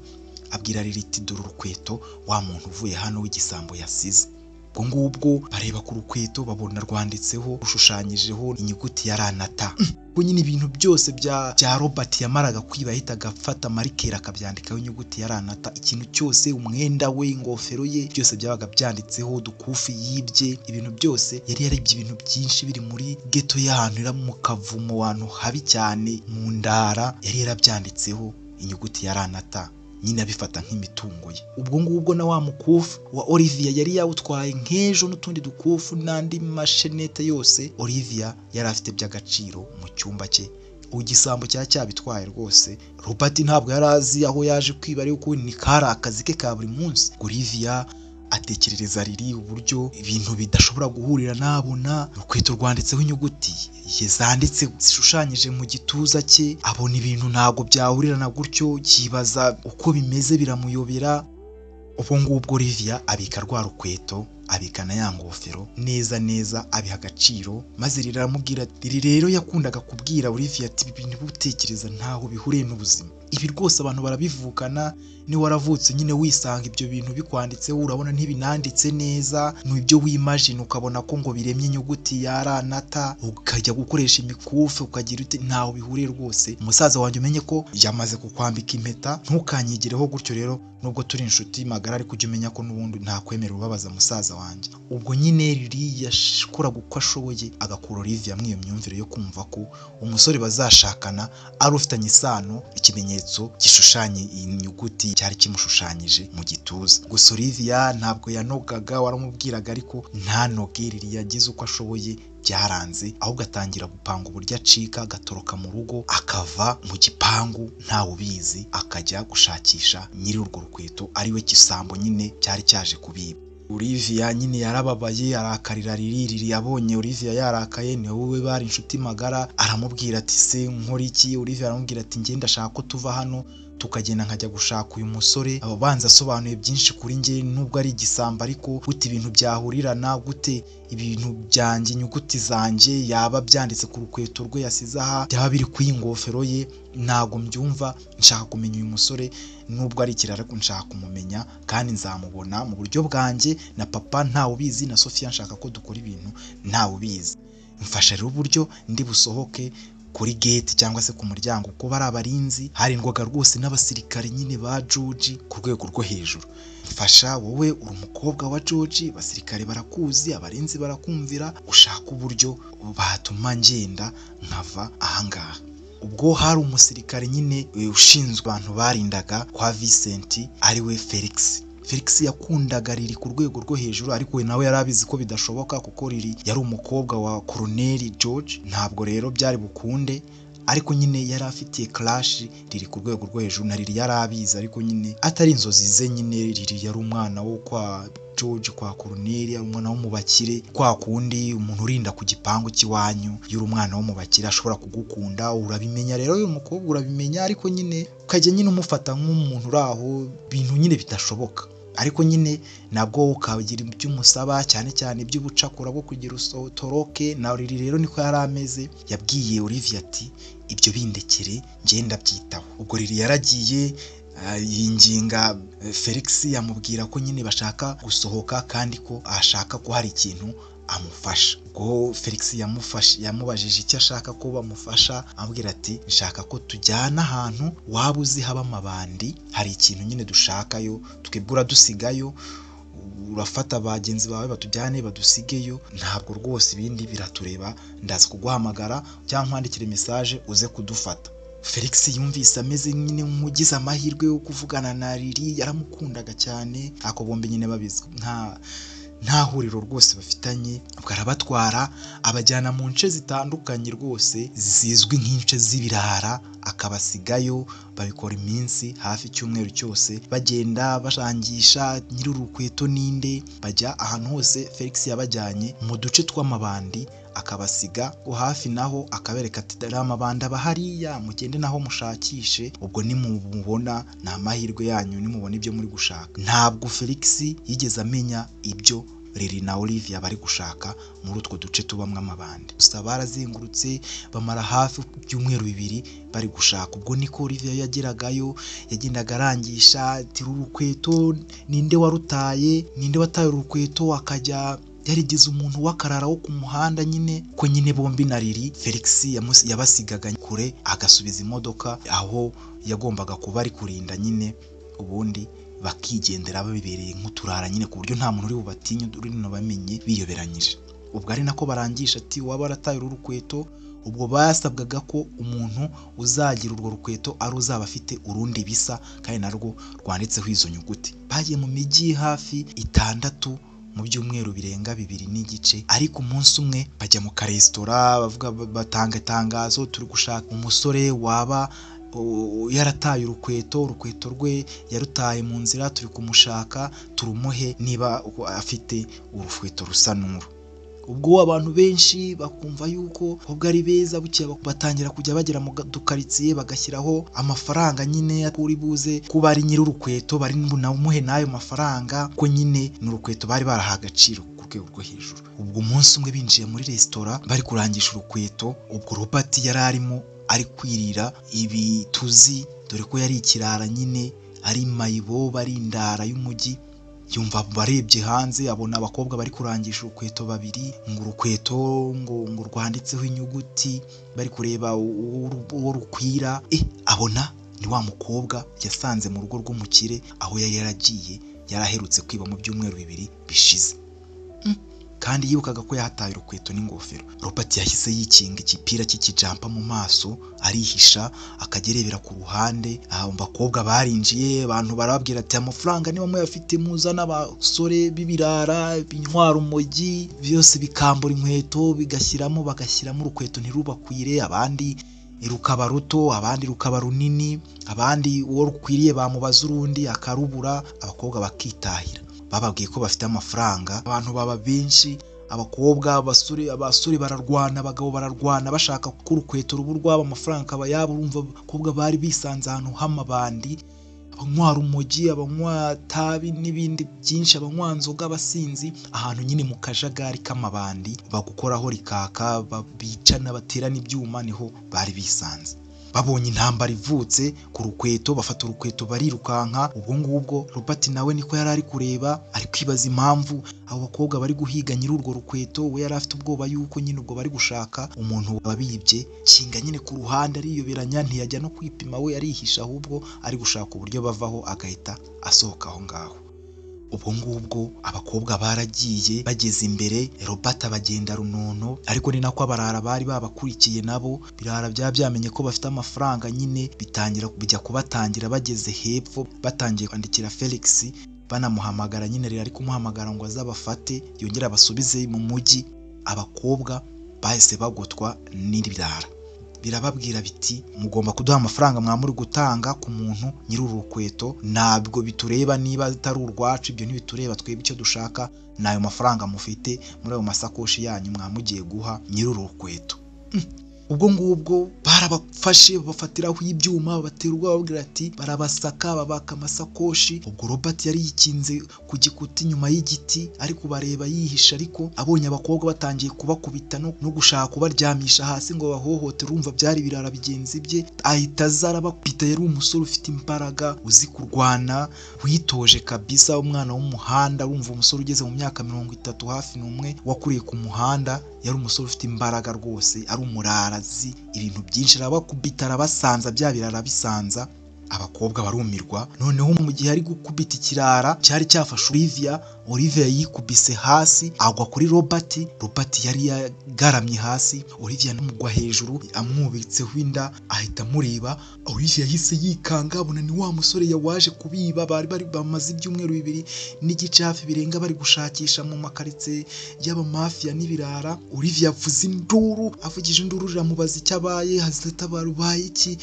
Abwira Lily ati dore urukweto wa muntu uvuye hano w'igisambo yasize. Ubwo ngubwo bareba ku rukweto, babona rwanditseho, rushushanyijeho inyuguti ya Ranata. Ubwo nyine ibintu byose bya Robert yamaraga kwiba, ahitaga afata marikeri akabyandikaho inyuguti ya Ranata. Ikintu cyose, umwenda we, ingofero ye, byose byabaga byanditseho, udukufi yibye, ibintu byose. Yari yarebye ibintu byinshi biri muri ghetto y'ahantu, ira mu kavumo, ahantu habi cyane, mu ndara, yari yarabyanditseho inyuguti ya Ranata, nyine abifata nk'imitungo ye. Ubwo ngubwo na wa mukufu wa Olivia yari yawutwaye nk'ejo, n'utundi dukufu n'andi mashenete yose Olivia yari afite by'agaciro mu cyumba cye. Igisambo cyabitwaye rwose. Robert ntabwo yari azi aho yaje kwiba, ariko ni kari akazi ke ka buri munsi. Olivia atekerereza Lily uburyo ibintu bidashobora guhurira, nabona urukweto rwanditseho inyuguti zanditse zishushanyije mu gituza cye, abona ibintu ntabwo byahurirana gutyo, yibaza uko bimeze, biramuyobera. Ubwo ngubwo Olivia abika rwa rukweto, abika na ya ngofero neza abiha agaciro, maze Lily aramubwira ati Lily rero yakundaga kubwira Olivia ati ibi bintu utekereza ntaho bihuriye n'ubuzima, ibi rwose abantu barabivukana, ni waravutse nyine wisanga ibyo bintu bikwanditseho, urabona ntibinanditse neza, n'ibyo wimagine ukabona ko ngo biremye inyuguti ya Ranata, ukajya gukoresha imikufe ukagira ute, ntaho bihuriye rwose. Umusaza wanjye umenye ko yamaze kukwambika impeta, ntukanyigireho gutyo. Rero nubwo turi inshuti magara, ariko ujye umenya ko n'ubundi ntakwemera ubabaza musaza wanjye. Ubwo nyine Lily yashkoraga uko ashoboye agakura Olivia mu iyo myumvire yo kumva ko umusore bazashakana ari ufitanye isano, ikimenyetso gishushanye inyuguti cyari kimushushanyije mu gituza. Gusa Olivia ntabwo yanogaga, waramubwiraga ariko ntanoge. Lily yagize uko ashoboye byaranze, ahubwo atangira gupanga uburyo acika, agatoroka mu rugo, akava mu gipangu ntawe ubizi, akajya gushakisha nyiri urwo rukweto ariwe Kisambo nyine cyari cyaje kubiba. Olivia nyine yarababaye, arakarira Riri, yabonye Olivia yarakaye, ni wowe bari inshuti magara, aramubwira ati se nkora iki? Olivia aramubwira ati njye ndashaka ko tuva hano tukagenda nkajya gushaka uyu musore. Abo banza asobanuye byinshi kuri njye, nubwo ari igisambo ariko gute ibintu byahurirana, gute ibintu byanjye, inyuguti zanjye yaba byanditse ku rukweto rwe yasize aha, byaba biri ku ingofero ye, ntago mbyumva. Nshaka kumenya uyu musore, nubwo ari ikirara ariko nshaka kumumenya kandi nzamubona mu buryo bwanjye, na papa ntawe ubizi, na Sofia nshaka ko dukora ibintu ntawe ubizi. Mfasha rero uburyo ndi busohoke kuri gate cyangwa se ku muryango, kuko bari abarinzi, harindwaga rwose n'abasirikare nyine ba George ku rwego rwo hejuru. Mfasha, wowe uri umukobwa wa George, abasirikare barakuzi, abarinzi barakumvira, ushaka uburyo batuma ngenda nkava ahangaha. Ubwo hari umusirikare nyine ushinzwe abantu barindaga kwa Vincent ariwe Felix. Felix yakundaga Riri ku rwego rwo hejuru, ariko we nawe yarabizi ko bidashoboka kuko Riri yari umukobwa wa Colonel George, ntabwo rero byari bukunde, ariko nyine yari afitiye crush Riri ku rwego rwo hejuru, na Riri yarabizi, ariko nyine atari inzozi ze. Nyine Riri yari umwana wo kwa George, kwa Colonel, ari umwana wo mu bakire, kwa kundi umuntu urinda ku gipangu cy'iwanyu, yuri umwana wo mu bakire ashobora kugukunda, urabimenya rero uyu mukobwa urabimenya, ariko nyine ukajya nyine umufata nk'umuntu uraho, bintu nyine bidashoboka. Ariko nyine nabwo ukagira ibyo umusaba, cyane cyane iby'ubucakura bwo kugira usotoroke. Na Riri rero niko yari ameze, yabwiye Olivia ati ibyo bindekere njye ndabyitaho. Ubwo Riri yaragiye yinginga Felix, yamubwira ko nyine bashaka gusohoka kandi ko ashaka ko hari ikintu amufasha. Ubwo Felix yamubajije icyo ashaka ko bamufasha, amubwira ati nshaka ko tujyana ahantu waba uzi haba amabandi, hari ikintu nyine dushakayo, twebwe dusigayo, urafata abagenzi bawe batujyane badusigeyo, ntabwo rwose ibindi biratureba, ndaza kuguhamagara cyangwa nkwandikire message uze kudufata. Felix yumvise ameze nyine nk'ugize amahirwe yo kuvugana na Riri, yaramukundaga cyane, ako bombe nyine babizi nta huriro rwose bafitanye. Ubwo arabatwara abajyana mu nce zitandukanye rwose zizwi nk'ince z'ibirara, akabasigayo. Babikora iminsi hafi icyumweru cyose, bagenda bashangisha nyiri urukweto ninde, bajya ahantu hose Felix yabajyanye mu duce tw'amabandi, akabasiga hafi naho akabereka ati dore amabandi aba hariya, mugende naho mushakishe, ubwo nimubona ni amahirwe yanyu, nimubona ibyo muri gushaka. Ntabwo Felix yigeze amenya ibyo Riri na Olivia bari gushaka muri utwo duce tubamwe amabandi. Gusa barazengurutse bamara hafi ibyumweru 2 bari gushaka. Ubwo niko Olivia yageragayo, yagendaga arangisha ati urukweto ninde warutaye, ninde wataye urukweto, akajya yarigize umuntu w'akarara wo ku muhanda nyine, ko nyine bombi na Riri Felix yabasigaga kure, agasubiza imodoka aho yagombaga kuba ari kurinda nyine, ubundi bakigendera babibereye nk'uturara nyine, ku buryo nta muntu uri bubatinye, uri bamenye biyoberanyije. Ubwo ari nako barangisha ati waba warataye urukweto. Ubwo basabwaga ko umuntu uzagira urwo rukweto ari uzaba afite urundi bisa kandi narwo rwanditseho izo nyuguti. Bagiye mu mijyi hafi 6 mu byumweru birenga 2 n'igice, ariko umunsi umwe bajya mu karesitora, bavuga batanga itangazo, turi gushaka umusore waba yarataye urukweto rwe yarutaye mu nzira, turi kumushaka turumuhe niba afite urukweto rusa n'uru. Ubwo abantu benshi bakumva yuko ubwo ari beza, bucye batangira kujya bagera mu dukaritsiye bagashyiraho amafaranga nyine kuri buze kuba ari nyiri urukweto, bari bunawumuhe n'ayo mafaranga, ko nyine n'urukweto bari baraha agaciro ku rwego rwo hejuru. Ubwo umunsi umwe binjiye muri resitora bari kurangisha urukweto, ubwo Robert yari arimo ari kwirira ibituzi, dore ko yari ikirara nyine, ari mayibo, bari indara y'umujyi. Yumva barebye hanze abona abakobwa bari kurangisha urukweto 2, ngo urukweto ngo rwanditseho inyuguti, bari kureba uwo rukwira. Abona ni wa mukobwa yasanze mu rugo rw'umukire aho yari yaragiye, yaraherutse kwiba mu byumweru 2 bishize. kandi yibukaga ko yahataye urukweto n'ingofero. Robert yahise yikinga igipira cy'ikijampa mu maso arihisha akagerebera ku ruhande. Abakobwa barinjiye, abantu barababwira ati amafaranga niba muyafite muzana abasore b'ibirara bintwara umogi byose bikambura inkweto bagashyiramo urukweto ntirubakwire, abandi rukaba ruto, abandi rukaba runini, abandi uwo rukwiriye bamubaza urundi akarubura, abakobwa bakitahira. Bababwiye ko bafite amafaranga, abantu baba benshi, abakobwa abasore bararwana, abagabo bararwana bashaka ko urukweto ruba urwabo, amafaranga akaba yabo. Urumva abakobwa bari bisanze ahantu h'amabandi, abanywa urumogi, abanywa tabi n'ibindi byinshi, abanywa nzoga, abasinzi, ahantu nyine mu kajagari k'amabandi bagukoraho rikaka, bicana baterana ibyuma, niho bari bisanze. Babonye intambara ivutse ku rukweto, bafata urukweto barirukanka. Ubwo ngubwo Robert nawe niko yari ari kureba, ari kwibaza impamvu abo bakobwa bari guhiga nyiri urwo rukweto. We yari afite ubwoba yuko nyine ubwo bari gushaka umuntu wabibye. Kinga nyine ku ruhande ariyoberanya, ntiyajya no kwipima, we yarihisha, ahubwo ari gushaka uburyo bavaho agahita asohoka aho ngaho. Ubwo ngubwo abakobwa baragiye, bageze imbere Robert abagenda runono, ariko ni nako abarara bari babakurikiye nabo. Birara byamenye ko bafite amafaranga nyine, bijya kubatangira. Bageze hepfo batangiye kwandikira Felix banamuhamagara, nyine rero ari kumuhamagara ngo azabafate yongere abasubize mu mujyi. Abakobwa bahise bagotwa n'ibirara, birababwira biti mugomba kuduha amafaranga mwamuri gutanga ku muntu nyiri urukweto, ntabwo bitureba niba atari urwacu, ibyo ntibitureba, twebwe icyo dushaka nayo mafaranga mufite muri ayo masakoshi yanyu mwamugiye guha nyiri urukweto. Ubwo ngubwo barabafashe bafatiraho ibyuma, babatera ubwoba babwira ati barabasaka, babaka amasakoshi. Ubwo Robert yari yikinze ku gikuta inyuma y'igiti ari kubareba yihisha, ariko abonye abakobwa batangiye kubakubita no gushaka kubaryamisha hasi ngo bahohote, urumva byari birara bigenzi bye, ahita aza arabakubita. Yari umusore ufite imbaraga, uzi kurwana, witoje kabisa, umwana w'umuhanda. Urumva umusore ugeze mu myaka 30 hafi n'umwe wakuriye ku muhanda, yari umusore ufite imbaraga rwose, ari umurara azi ibintu byinshi. Arabakubita arabasanza, bya birara bisanza. Abakobwa barumirwa. Noneho mu gihe ari gukubita ikirara cyari cyafashe Olivia yikubise hasi agwa kuri Robert. Robert yari yagaramye hasi, Olivia namugwa hejuru amwubitseho inda, ahita amureba. Olivia yahise yikanga, abona ni wa musore yawaje kubiba. Bari bamaze ibyumweru 2 n'igice hafi birenga bari gushakisha mu makaritsiye y'abamafia n'ibirara. Olivia avuze induru, avugije induru, riramubaza icyo abaye. Hazita barubaye iki?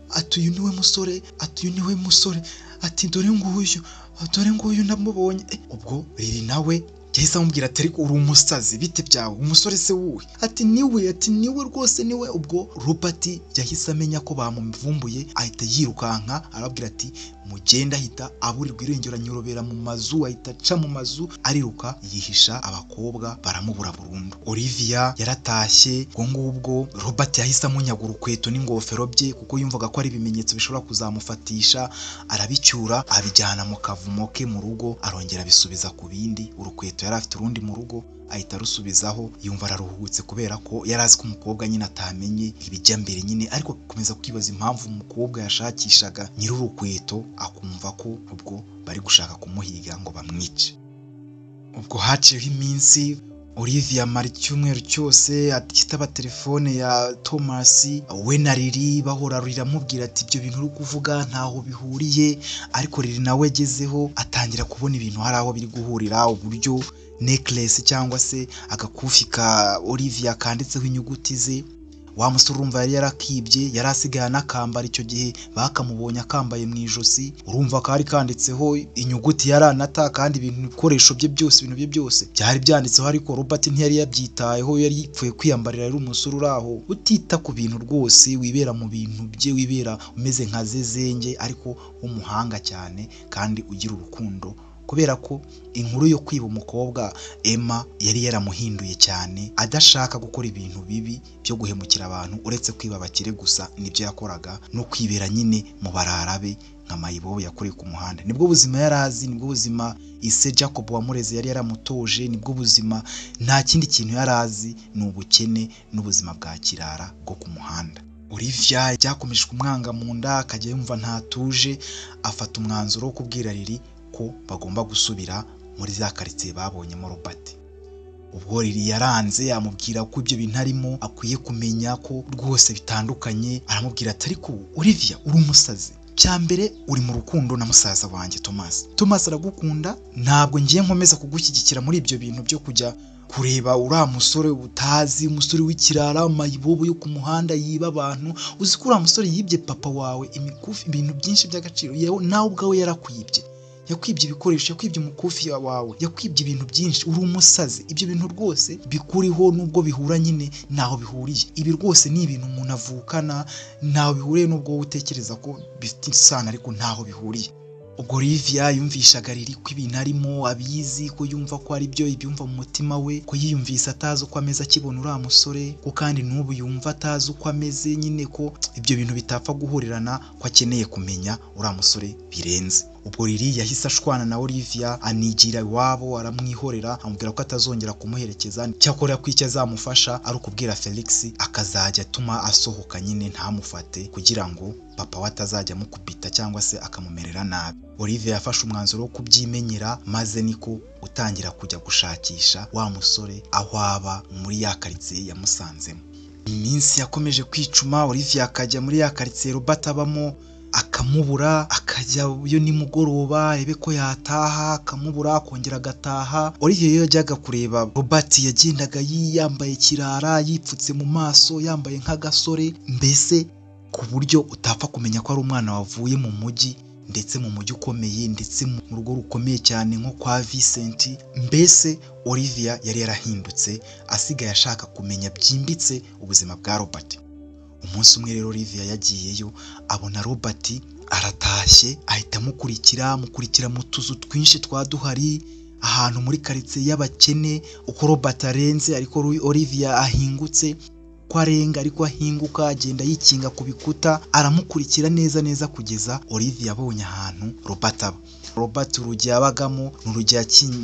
Ati uyu niwe musore, ati dore nguyu ndamubonye. Ubwo riri nawe yahise amubwira ati ariko uri umusazi, bite byawe, umusore se wuwe? Ati niwe rwose niwe. Ubwo Robert yahise amenya ko bamuvumbuye, ahita yirukanka arabwira ati mugenda. Ahita aburirwa irengero, anyorobera mu mazu, ahita aca mu mazu ariruka yihisha. Abakobwa baramubura burundu. Olivia yaratashye. Ubwo ngubwo Robert yahise amunyaga urukweto n'ingofero bye, kuko yumvaga ko ari ibimenyetso bishobora kuzamufatisha. Arabicyura abijyana mu kavumo ke mu rugo, arongera abisubiza ku bindi. Urukweto yari afite urundi mu rugo ahita arusubizaho, yumva araruhutse kubera ko yari azi ko umukobwa nyine atamenye ibijya mbere nyine, ariko akomeza kwibaza impamvu umukobwa yashakishaga nyiri urukweto, akumva ko ubwo bari gushaka kumuhiga ngo bamwice. Ubwo haciyeho iminsi, Olivia amara icyumweru cyose atitaba telefone ya Thomas. We na Lily bahora riramubwira ati ibyo bintu uri kuvuga ntaho bihuriye, ariko Lily nawe agezeho atangira kubona ibintu hari aho biri guhurira. Uburyo necklace cyangwa se agakufi ka Olivia kanditseho inyuguti ze, wa musore urumva yari yarakibye, yari asigaye anakambara. Icyo gihe bakamubonye akambaye mu ijosi, urumva kari kanditseho inyuguti ya Ranata, kandi ibikoresho bye byose byari byanditseho. Ariko Robert ntiyari yabyitayeho, yari yipfuye kwiyambarira. Yari umusore uri aho utita ku bintu rwose, wibera mu bintu bye, wibera umeze nka zezenge, ariko w'umuhanga cyane kandi ugira urukundo. Kubera ko inkuru yo kwiba umukobwa Emma yari yaramuhinduye cyane, adashaka gukora ibintu bibi byo guhemukira abantu, uretse kwiba abakire gusa nibyo yakoraga, no kwibera nyine mu bararabe nka mayibobo yakoreye ku muhanda. Nibwo buzima yari azi, nibwo buzima ise Jacob wamureze yari yaramutoje, nibwo buzima, nta kindi kintu yari azi, ni ubukene n'ubuzima bwa kirara bwo ku muhanda. Olivia byakomeje kumwanga mu nda, akajya yumva ntatuje, afata umwanzuro wo kubwira Lily ko bagomba gusubira muri za karitsiye babonyemo Robert. ubwo Lily yaranze amubwira ko ibyo bintu arimo akwiye kumenya ko rwose bitandukanye. Aramubwira ati ariko Olivia uri umusazi, cyambere uri mu rukundo na musaza wanjye Thomas aragukunda, ntabwo ngiye nkomeza kugushyigikira muri ibyo bintu byo kujya kureba uriya musore utazi, umusore w'ikirara, mayibobo yo ku muhanda yiba abantu. Uzi ko uriya musore yibye papa wawe imikufi, ibintu byinshi by'agaciro, yewe nawe ubwawe yarakwibye, yakwibye ibikoresho, yakwibye umukufi wawe, yakwibye ibintu byinshi. Uri umusazi. Ibyo bintu rwose bikuriho, nubwo bihura nyine ntaho bihuriye. Ibi rwose ni ibintu umuntu avukana, ntaho bihuriye, nubwo wowe utekereza ko bifite isano ariko ntaho bihuriye. Ubwo Olivia yumvishaga Lily ko ibintu arimo abizi, ko yumva ko ari byo, ibyumva mu mutima we, ko yiyumvise atazi uko ameze akibona uriya musore, ko kandi n'ubu yumva atazi uko ameze, nyine ko ibyo bintu bitapfa guhurirana, ko akeneye kumenya uriya musore birenze. Ubwo Lily yahise ashwana na Olivia, anigira iwabo, aramwihorera, amubwira ko atazongera kumuherekeza, cyakora ko icyo azamufasha ari ukubwira Felix akazajya atuma asohoka nyine ntamufate, kugira ngo papa we atazajya amukubita cyangwa se akamumerera nabi. Olivia yafashe umwanzuro wo kubyimenyera, maze niko utangira kujya gushakisha wa musore aho aba muri ya karitsiye yamusanzemo. Iminsi yakomeje kwicuma, Olivia akajya muri ya karitsiye Robert abamo, akamubura, akajya yo nimugoroba arebe ko yataha, akamubura, akongera agataha. Olivia iyo yajyaga kureba Robert yagendaga yambaye kirara, yipfutse mu maso, yambaye nk'agasore, mbese ku buryo utapfa kumenya ko ari umwana wavuye mu mujyi, ndetse mu mujyi ukomeye, ndetse mu rugo rukomeye cyane nko kwa Vincent. Mbese Olivia yari yarahindutse, asigaye ashaka kumenya byimbitse ubuzima bwa Robert. Umunsi umwe rero Olivia yagiyeyo, abona Robert aratashye, ahita amukurikira mu tuzu twinshi twaduhari ahantu muri karitsiye y'abakene. Uko Robert arenze ariko Olivia ahingutse, ko arenga ariko ahinguka, agenda yikinga ku bikuta, aramukurikira neza kugeza Olivia abonye ahantu Robert aba. Robert urugi yabagamo n'urugi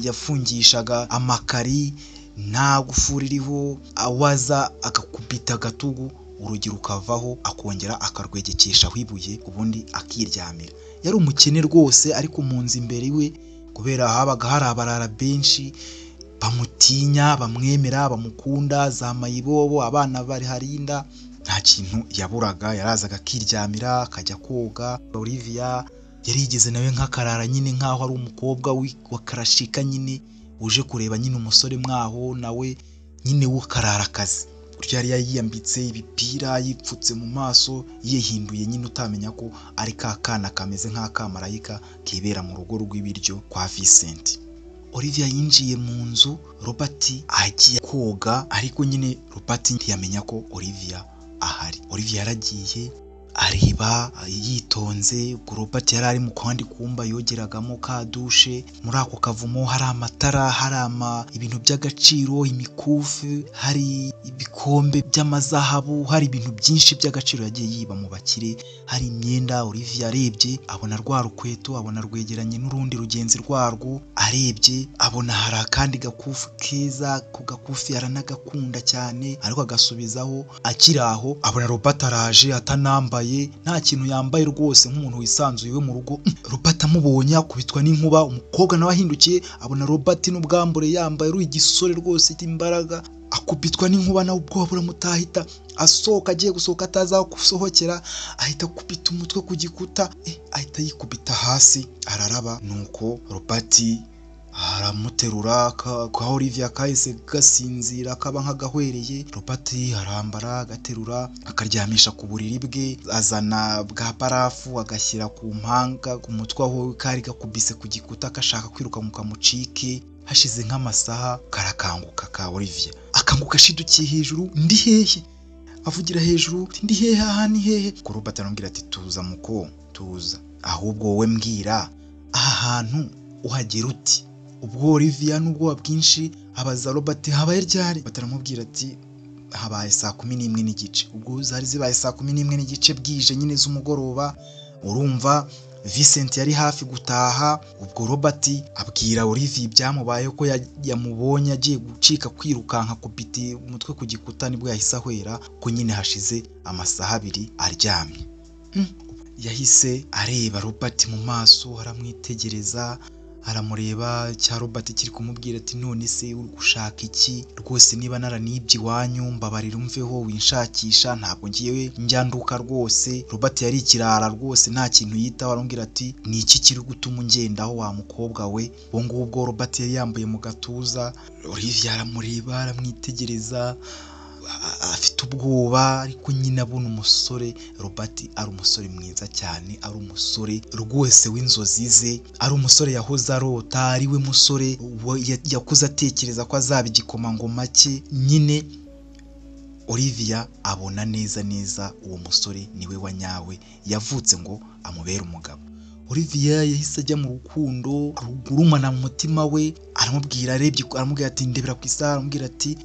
yafungishaga amakari, nta gufuri iriho, awaza agakubita agatugu, urugi rukavaho, akongera akarwegekeshaho ibuye, ubundi akiryamira. Yari umukene rwose, ariko mu nzu imbere iwe kubera habaga hari abarara benshi bamutinya, bamwemera, bamukunda, za mayibobo, abana bari harinda, nta kintu yaburaga, yarazaga akiryamira, akajya koga. Olivia yari yigeze nawe nk'akarara nyine nk'aho ari umukobwa wa karashika nyine uje kureba nyine umusore mwaho, nawe nyine w'akarara akazi. Buryo yari yiyambitse ibipira, yipfutse mu maso, yihinduye nyine utamenya ko ari ka kana kameze nk'akamarayika kibera mu rugo rw'ibiryo kwa Vincent. Olivia yinjiye mu nzu, Robert agiye koga, ariko nyine Robert ntiyamenya ko Olivia ahari. Olivia yaragiye areba yitonze. Robert yari ari mu kandi kumba yogeragamo ka dushe. Muri ako kavumo hari amatara, hari ibintu by'agaciro, imikufi, hari ibikombe by'amazahabu, hari ibintu byinshi by'agaciro yagiye yiba mu bakire, hari imyenda. Olivia arebye abona rwa rukweto, abona rwegeranye n'urundi rugenzi rwarwo, arebye abona hari akandi gakufi keza, ku gakufi aranagakunda cyane, ariko agasubizaho. Akiri aho abona Robert araje atanambaye, nta kintu yambaye rwose, nk'umuntu wisanzuye we mu rugo. Robert amubonye akubitwa n'inkuba. Umukobwa nawe ahindukiye abona Robert n'ubwambure yambaye, ari igisore rwose cy'imbaraga, akubitwa n'inkuba, nawe ubwoba buramutahita, asohoka, agiye gusohoka ataza gusohokera, ahita akubita umutwe ku gikuta, ahita yikubita hasi araraba. Nuko Robert aramuterura, ka Olivia kahise gasinzira kaba nk'agahwereye. Robert arambara, agaterura, akaryamisha ku buriri bwe, azana bwa barafu agashyira ku mpanga, ku mutwe aho kari gakubise ku gikuta, kashaka kwiruka ngo kamucike. Hashize nk'amasaha karakanguka ka Olivia, akanguka ashidukiye hejuru. Ndi hehe? Avugira hejuru, ndi hehe? Aha ni hehe? Ko Robert aramubwira ati tuza muko, tuza, ahubwo wowe mbwira aha hantu uhagera uti. Ubwo Olivia n'ubwoba bwinshi abaza Robert habaye ryari. Bataramubwira ati habaye saa 11:15. Ubwo zari zibaye saa 11:15 bwije nyine z'umugoroba. Urumva Vincent yari hafi gutaha. Ubwo Robert abwira Olivia ibyamubayeho, ko yamubonye agiye gucika kwirukanka kubiti umutwe ku gikuta, nibwo yahise ahwera ko nyine hashize amasaha 2 aryamye. Yahise areba Robert mu maso, aramwitegereza, aramureba cya Robert kiri kumubwira ati none se uri gushaka iki rwose niba naranibye iwanyu mbabarira umveho winshakisha ntabwo ngiye njyanduka rwose. Robert yari ikirara rwose nta kintu yitaho aramubwira ati ni iki kiri gutuma ungendaho wa mukobwa we. ubwo ngubwo Robert yari yambaye mu gatuza, Olivia aramureba aramwitegereza afite ubwoba ariko nyine abona umusore. Robert ari umusore mwiza cyane, ari umusore rwose w'inzozi ze, ari umusore yahoze arota, ari we musore yakuze atekereza ko azaba igikomangoma cye. Nyine Olivia abona neza neza uwo musore niwe wa nyawe yavutse ngo amubere umugabo. Olivia yahise ajya mu rukundo rugurumana mu mutima we, aramubwira aramubwira ati ndebera ku isaha, aramubwira ati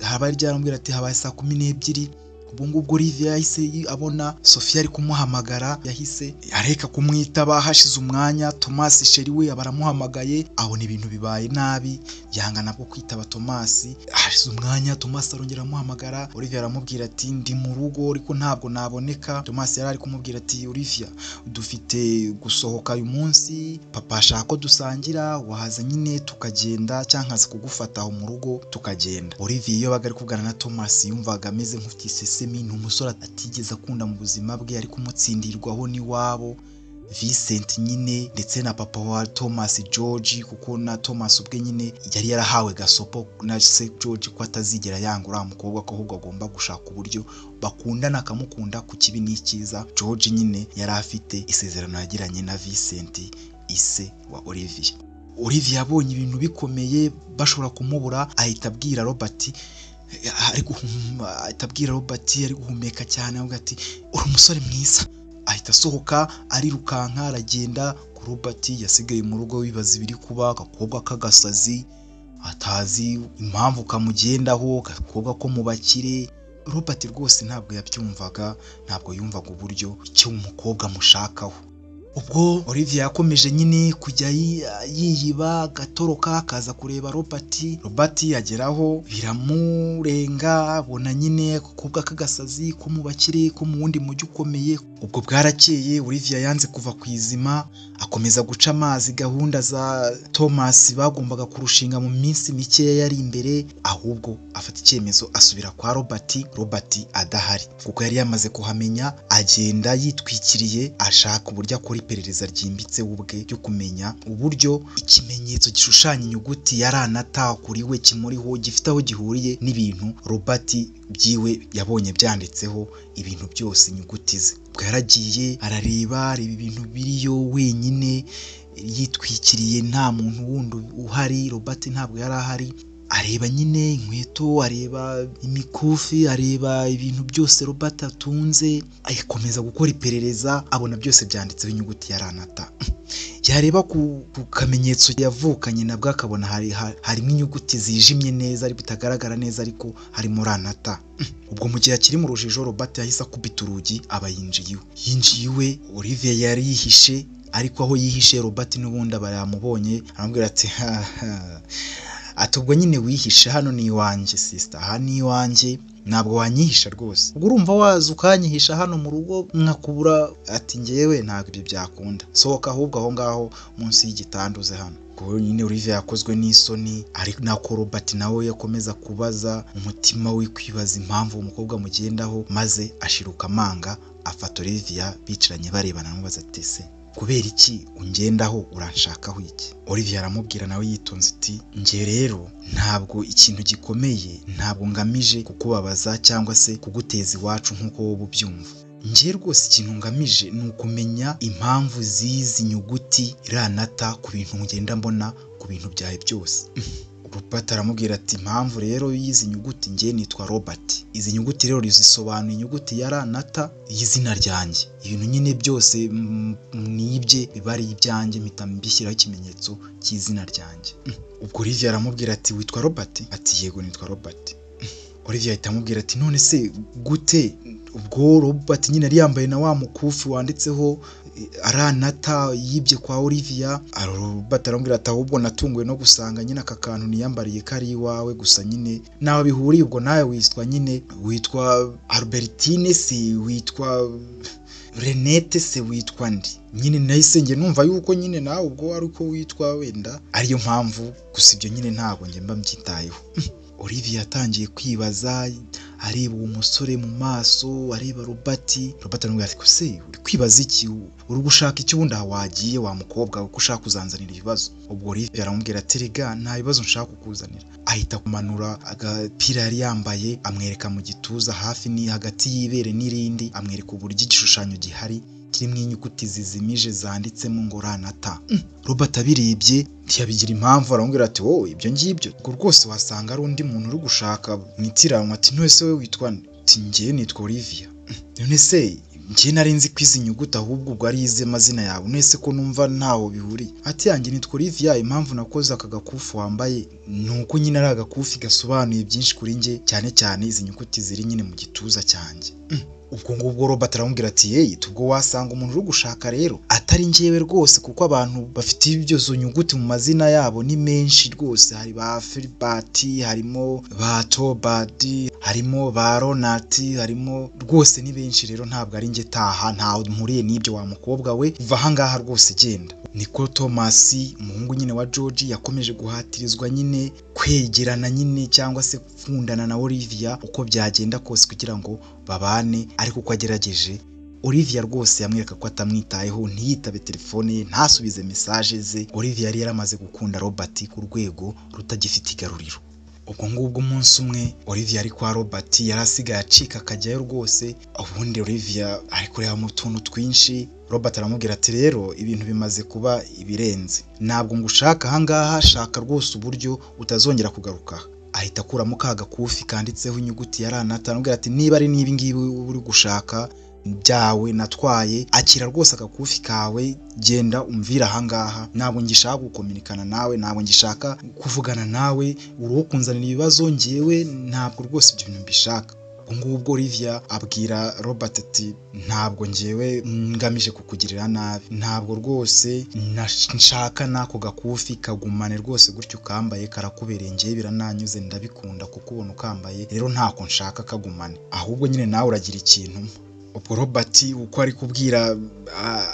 aramubwira ati habaye saa 12. ubwo ngubwo Olivia yahise abona Sofia ari kumuhamagara, yahise areka kumwitaba. Hashize umwanya Thomas sheri we abaramuhamagaye, abona ibintu bibaye nabi, yanga nabwo kwitaba Thomas. Hashize umwanya Thomas arongera amuhamagara, Olivia aramubwira ati ndi mu rugo ariko ntabwo naboneka. Thomas yari ari kumubwira ati Olivia dufite gusohoka uyu munsi, papa ashaka ko dusangira, wahaza nyine tukagenda cyangwa nkaza kugufata aho mu rugo tukagenda. Olivia iyo baga ari kuvugana na Thomas yumvaga ameze nk'ufite isesemi, ni umusore atigeze akunda mu buzima bwe, ari kumutsindirwaho n'iwabo Vincent nyine ndetse na papa wa Thomas George, kuko na Thomas ubwe nyine yari yarahawe gasopo na se George ko atazigera yanga uriya mukobwa, ko ahubwo agomba gushaka uburyo bakundana akamukunda ku kibi n'ikiza. George nyine yari afite isezerano yagiranye na Vincent ise wa Olivia. Olivia yabonye ibintu bikomeye bashobora kumubura, ahita abwira Robert ari guhumeka cyane, avuga ati uri umusore mwiza. Ahita asohoka arirukanka aragenda. Robert yasigaye mu rugo wibaza ibiri kuba, agakobwa k'agasazi atazi impamvu kamugendaho, agakobwa ko mu bakire. Robert rwose ntabwo yabyumvaga, ntabwo yumvaga uburyo icyo umukobwa amushakaho. ubwo Olivia yakomeje nyine kujya yiyiba agatoroka akaza kureba Robert yageraho biramurenga, abona nyine akakobwa k'agasazi ko mu bakire ko mu wundi mujyi ukomeye. ubwo bwarakeye Olivia yanze kuva ku izima, akomeza guca amazi gahunda za Thomas bagombaga kurushinga mu minsi mikeya yari imbere, ahubwo afata icyemezo asubira kwa Robert adahari, kuko yari yamaze kuhamenya. Agenda yitwikiriye ashaka uburyo akora iperereza ryimbitse ubwe ryo kumenya uburyo ikimenyetso gishushanya inyuguti ya Ranata kuri we kimuriho gifite aho gihuriye n'ibintu Robert byiwe yabonye byanditseho ibintu byose inyuguti ze. Bwaragiye arareba ibintu biriyo wenyine yitwikiriye, nta muntu wundi uhari. Robert ntabwo yari ahari. Areba nyine inkweto, areba imikufi, areba ibintu byose Robert atunze, akomeza gukora iperereza, abona byose byanditseho inyuguti ya Ranata. Yareba ku kamenyetso yavukanye nabwo akabona harimo inyuguti zijimye neza ariko bitagaragara neza, ariko harimo Ranata. ubwo mu gihe akiri mu rujijo Robert yahise akubita urugi aba yinjiye iwe. Olivia yari yihishe, ariko aho yihishe Robert n'ubundi aba yamubonye, aramubwira ati ati ubwo nyine wihishe, hano ni iwanjye sister, aha ni iwanjye, ntabwo wanyihisha rwose. ubwo urumva waza ukanyihisha hano mu rugo nkakubura? Ati ngewe ntabwo ibyo byakunda, sohoka ahubwo aho ngaho munsi y'igitanduze hano. ubwo nyine Olivia yakozwe n'isoni, ariko nako Robert nawe yakomeza kubaza umutima we kwibaza impamvu umukobwa amugendaho, maze ashiruka amanga afata Olivia bicaranye barebana, amubaza ati se kubera iki ungendaho, uranshakaho iki? Olivia aramubwira nawe yitonze ati nge rero ntabwo ikintu gikomeye, ntabwo ngamije kukubabaza cyangwa se kuguteza iwacu nk'uko wowe ubyumva. Nge rwose ikintu ngamije ni ukumenya impamvu z'izi nyuguti Ranata ku bintu ngenda mbona ku bintu byawe byose. Robert aramubwira ati impamvu rero y'izi nyuguti, nge nitwa Robert, izi nyuguti rero zisobanura inyuguti ya Ranata y'izina ryanjye, ibintu nyine byose nibye biba ari ibyanjye, mpita mbishyiraho ikimenyetso cy'izina ryanjye. ubwo Olivia aramubwira ati witwa Robert? Ati yego nitwa Robert. Olivia ahita amubwira ati none se gute? ubwo Robert nyine yari yambaye na wa mukufi wanditseho Ranata yibye kwa Olivia. Robert aramubwira ati ahubwo natunguwe no gusanga nyine aka kantu niyambariye kari iwawe, gusa nyine nawe bihuriye, ubwo nawe witwa Albertine, si witwa Renette se witwa ndi? Nyine nahise njye numva yuko nyine nawe ubwo wari uko witwa wenda ariyo mpamvu, gusa ibyo nyine ntabwo njye mba mbyitayeho. Olivia yatangiye kwibaza, areba uwo musore mu maso, areba Robert aramubwira ati kuse uri kwibaza iki, uri gushaka iki ubundi wagiye wa mukobwa uko ushaka kuzanzanira ibibazo. Ubwo Olivia aramubwira ati rega nta bibazo nshaka kukuzanira. Ahita kumanura agapira yari yambaye amwereka mu gituza hafi ni hagati y'ibere n'irindi, amwereka uburyo igishushanyo gihari kirimo inyuguti zizimije zanditsemo ngo Ranata. Robert abirebye ntiyabigira impamvu, aramubwira ati wowe ibyo ngibyo ubwo rwose wasanga ari undi muntu uri gushaka mwitiranwa. Ati none se we witwa nde? Ati njye nitwa Olivia. None se njye nari nzi ko izi nyuguti ahubwo ubwo ari ize mazina yawe, none se ko numva ntaho bihuriye? Ati yanjye nitwa Olivia, impamvu nakoze aka gakufi wambaye nuko nyine ari agakufi gasobanuye byinshi kuri njye, cyane cyane izi nyuguti ziri nyine mu gituza cyanjye. Ubwo ngubwo Robert aramubwira ati yeyi tubwo wasanga umuntu uri gushaka rero atari njyewe rwose, kuko abantu bafite ibyo zo nyuguti mu mazina yabo ni menshi rwose. Hari ba Filibert, harimo ba Tobad, harimo ba Ronati, harimo rwose ni benshi. Rero ntabwo ari njye, taha ntaho mpuriye n'ibyo wa mukobwa we, va ahangaha rwose genda. Niko Thomas umuhungu nyine wa George yakomeje guhatirizwa nyine kwegerana nyine cyangwa se gukundana na Olivia uko byagenda kose kugira ngo babane, ariko uko agerageje Olivia rwose yamwereka ko atamwitayeho, ntiyitabe telefone ye, ntasubize message ze. Olivia yari yaramaze gukunda Robert ku rwego rutagifite igaruriro. Ubwo ngubwo umunsi umwe Olivia ari kwa Robert, yari asigaye acika akajyayo rwose. Ubundi Olivia ari kureba mu tuntu twinshi. Robert aramubwira ati rero ibintu bimaze kuba ibirenze, ntabwo ngushaka ahangaha, shaka rwose uburyo utazongera kugaruka. Ahita akuramo ka gakufi kanditseho inyuguti ya Ranata, aramubwira ati niba ari nibi ngibi uri gushaka byawe natwaye, akira rwose agakufi kawe, genda umvira ahangaha, ntabwo ngishaka gukominikana nawe, ntabwo ngishaka kuvugana nawe, uri kunzanira ibibazo, njyewe ntabwo rwose ibyo bintu mbishaka. Ngubwo Olivia abwira Robert ati ntabwo njyewe ngamije kukugirira nabi, ntabwo rwose nshaka nako gakufi, kagumane rwose gutyo ukambaye, karakubereye, njyewe birananyuze, ndabikunda kuko ubona ukambaye, rero ntako nshaka kagumane, ahubwo nyine nawe uragira ikintu. Ubwo Robert uko ari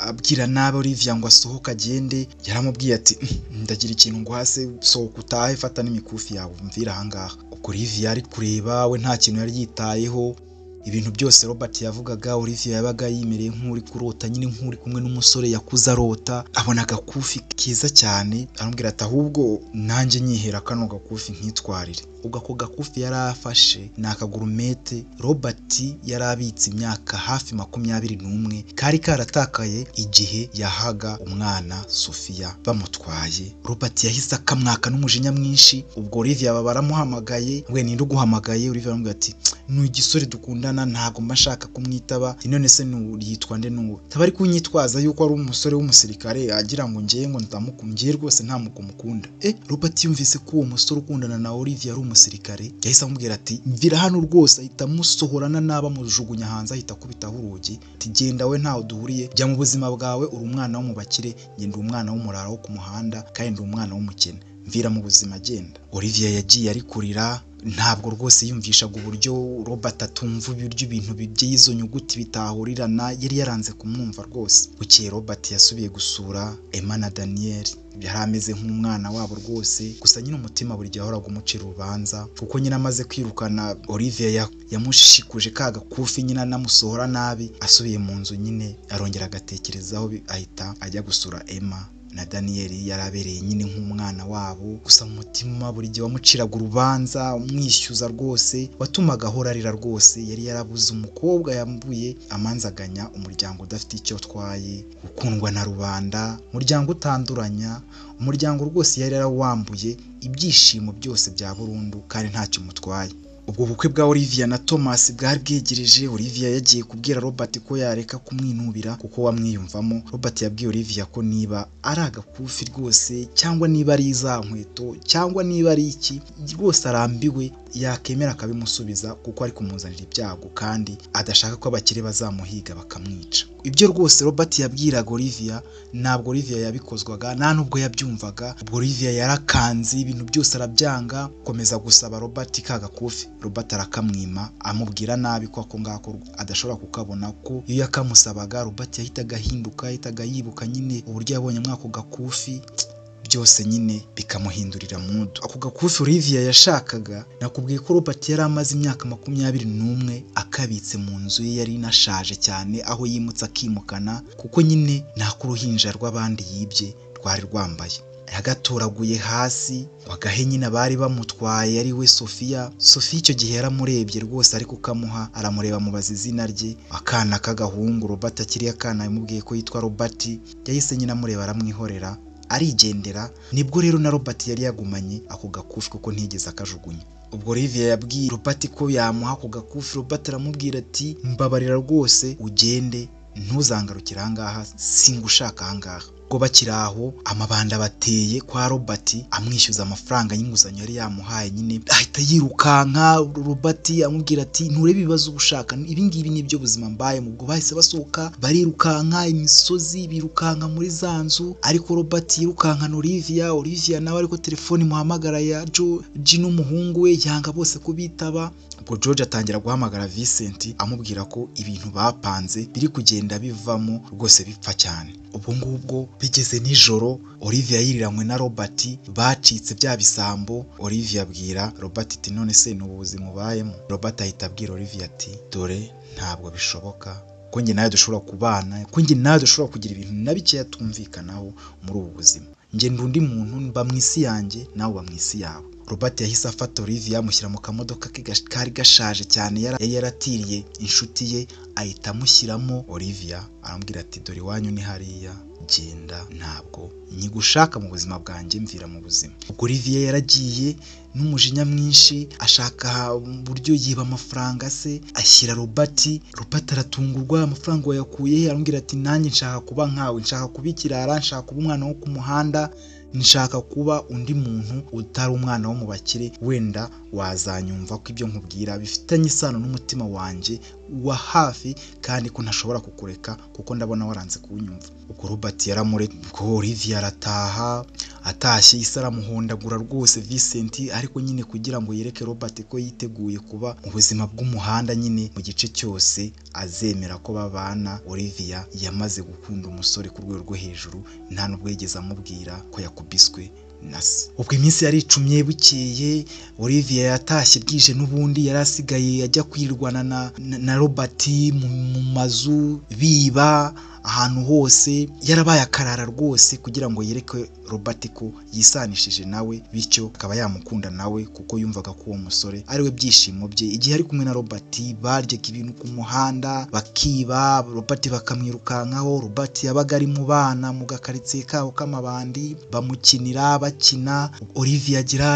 abwira nabi Olivia ngo asohoke agende, yaramubwiye ati ndagira ikintu nguhase, sohoka utahe, fata n'imikufi yawe umvira ahangaha. Ubwo Olivia ari kureba we nta kintu yari yitayeho, ibintu byose Robert yavugaga Olivia yabaga yimereye nk'uri kurota, nyine nk'uri kumwe n'umusore yakuze arota, abona agakufi keza cyane, aramubwira ati ahubwo nanjye nyihera kano gakufi nkitwarire. Ubwo ako gakufi yari afashe ni akagurumete Robert yari abitse imyaka hafi 21, kari karatakaye igihe yahaga umwana Sofia bamutwaye. Robert yahise akamwaka n'umujinya mwinshi. Ubwo Olivia baramuhamagaye, we ninde uguhamagaye? Olivia aramubwira ati ni igisore dukundana, ntago mba nshaka kumwitaba. None se yitwa nde? N'uwo tabari kunyitwaza yuko ari umusore w'umusirikare agira ngo njye ngo ndamukumye, rwose nta mukumukunda. Robert yumvise ko uwo musore ukundana na Olivia ari umusirikare, yahise amubwira ati mvira hano rwose, ahita amusohorana n'aba mujugunya hanze, ahita akubitaho urugi ati genda we ntaho duhuriye, jya mu buzima bwawe, uri umwana wo mu bakire, njye ndi umwana w'umurara wo ku muhanda, kandi ndi umwana w'umukene, mvira mu buzima genda. Olivia yagiye ari kurira, ntabwo rwose yumvishaga uburyo Robert atumva uburyo ibintu by'izo nyuguti bitahurirana, yari yaranze kumwumva rwose. Bukeye Robert yasubiye gusura Emma na Daniel, yari ameze nk'umwana wabo rwose, gusa nyine umutima buri gihe wahoraga umucira urubanza, kuko nyine amaze kwirukana Olivia yamushikuje ka gakufi nyine anamusohora nabi. Asubiye mu nzu nyine arongera agatekerezaho, ahita ajya gusura Emma na Daniel, yarabereye nyine nk'umwana wabo, gusa mu mutima buri gihe wamuciraga urubanza, umwishyuza rwose, watumaga ahora arira rwose. Yari yarabuze umukobwa yambuye amanzaganya, umuryango udafite icyo twaye, ukundwa na rubanda, umuryango utanduranya, umuryango rwose yari yarawambuye ibyishimo byose bya burundu kandi ntacyo mutwaye. Ubwo bukwe bwa Olivia na Thomas bwari bwegereje. Olivia yagiye kubwira Robert ko yareka kumwinubira kuko wamwiyumvamo. Robert yabwiye Olivia ko niba ari agakufi rwose, cyangwa niba ari za nkweto, cyangwa niba ari iki rwose, arambiwe yakemera akabimusubiza kuko ari kumuzanira ibyago kandi adashaka ko abakire bazamuhiga bakamwica. Ibyo rwose Robert yabwiraga Olivia ntabwo Olivia yabikozwaga, nta nubwo yabyumvaga. Ubwo Olivia yarakanze ibintu byose arabyanga, komeza gusaba Robert ka gakufi. Robert arakamwima amubwira nabi ko ako ngako adashobora kukabona, ko iyo yakamusabaga Robert yahitaga ahinduka, yahitaga yibuka nyine uburyo yabonye mwako gakufi, byose nyine bikamuhindurira mudu. Ako gakufi Olivia yashakaga, nakubwiye ko Robert yari amaze imyaka 21 akabitse mu nzu ye yari inashaje cyane, aho yimutse akimukana kuko nyine nako uruhinja rw'abandi yibye rwari rwambaye. Yagatoraguye hasi, wagahe nyine bari bamutwaye ari we Sofia. Sofia icyo gihe yaramurebye rwose ariko kamuha, aramureba mubaza izina rye, akana k'agahungu. Robert akiri akana yamubwiye ko yitwa Robert, yahise nyine amureba aramwihorera arigendera. Nibwo rero na Robert yari yagumanye ako gakufi kuko ntigeze akajugunya. Ubwo Olivia yabwiye Robert ko yamuha ako gakufi. Robert aramubwira ati mbabarira rwose ugende, ntuzangarukire ahangaha, singushaka ahangaha. Ubwo bakiri aho amabanda bateye kwa Robert amwishyuza amafaranga y'inguzanyo yari yamuhaye, nyine ahita yirukanka. Robert amubwira ati nturebe ibibazo ubushaka, ibi ngibi nibyo buzima mbayemo. Ubwo bahise basohoka barirukanka imisozi, birukanka muri za nzu, ariko Robert yirukankana Olivia nawe ariko telefoni muhamagara ya George n'umuhungu we yanga bose kubitaba. Ubwo George atangira guhamagara Vincent amubwira ko ibintu bapanze biri kugenda bivamo rwose bipfa cyane. Ubwo ngubwo bigeze nijoro, Olivia yiriranywe na Robert, bacitse bya bisambo. Olivia abwira Robert ati none se ni ubuzima ubayemo? Robert ahita abwira Olivia ati dore ntabwo bishoboka ko njye nawe dushobora kubana, ko njye nawe dushobora kugira ibintu na bikeya tumvikanaho muri ubu buzima. Njye ndundi muntu mba mu isi yanjye, nawe uba mu isi yawe. Robert yahise afata Olivia amushyira mu kamodoka ke kari gashaje cyane yari yaratiriye inshuti ye, ahita amushyiramo. Olivia aramubwira ati dore iwanyu ni hariya, genda, ntabwo nyigushaka mu buzima bwanjye, mvira mu buzima. Ubwo Olivia yaragiye n'umujinya mwinshi, ashaka uburyo yiba amafaranga se ashyira Robert. Robert aratungurwa, amafaranga wayakuye he? Aramubwira ati nanjye nshaka kuba nkawe, nshaka kuba ikirara, nshaka kuba umwana wo ku muhanda, nshaka kuba undi muntu utari umwana wo mu bakire, wenda wazanyumva ko ibyo nkubwira bifitanye isano n'umutima wanjye wa hafi kandi ko ntashobora kukureka kuko ndabona waranze kunyumva. Ubwo Robert yaramuretse. Ubwo Olivia arataha, atashye isi aramuhondagura rwose Vincent, ariko nyine kugira ngo yereke Robert ko yiteguye kuba mu buzima bw'umuhanda nyine mu gice cyose azemera ko babana. Olivia yamaze gukunda umusore ku rwego rwo hejuru, nta nubwo yigeze amubwira ko yakubiswe nase. Ubwo iminsi yari icumye bukeye, Olivia yatashye bwije, n'ubundi yari asigaye ajya kwirwana na Robert mu mazu biba ahantu hose. Yarabaye akarara rwose kugira ngo yereke Robert ko yisanishije nawe, bityo akaba yamukunda nawe kuko yumvaga ko uwo musore ari we byishimo bye. Igihe ari kumwe na Robert baryaga ibintu ku muhanda, bakiba, Robert bakamwirukankaho. Robert yabaga ari mu bana mu gakaritsiye kabo k'amabandi, bamukinira bakina. Olivia agira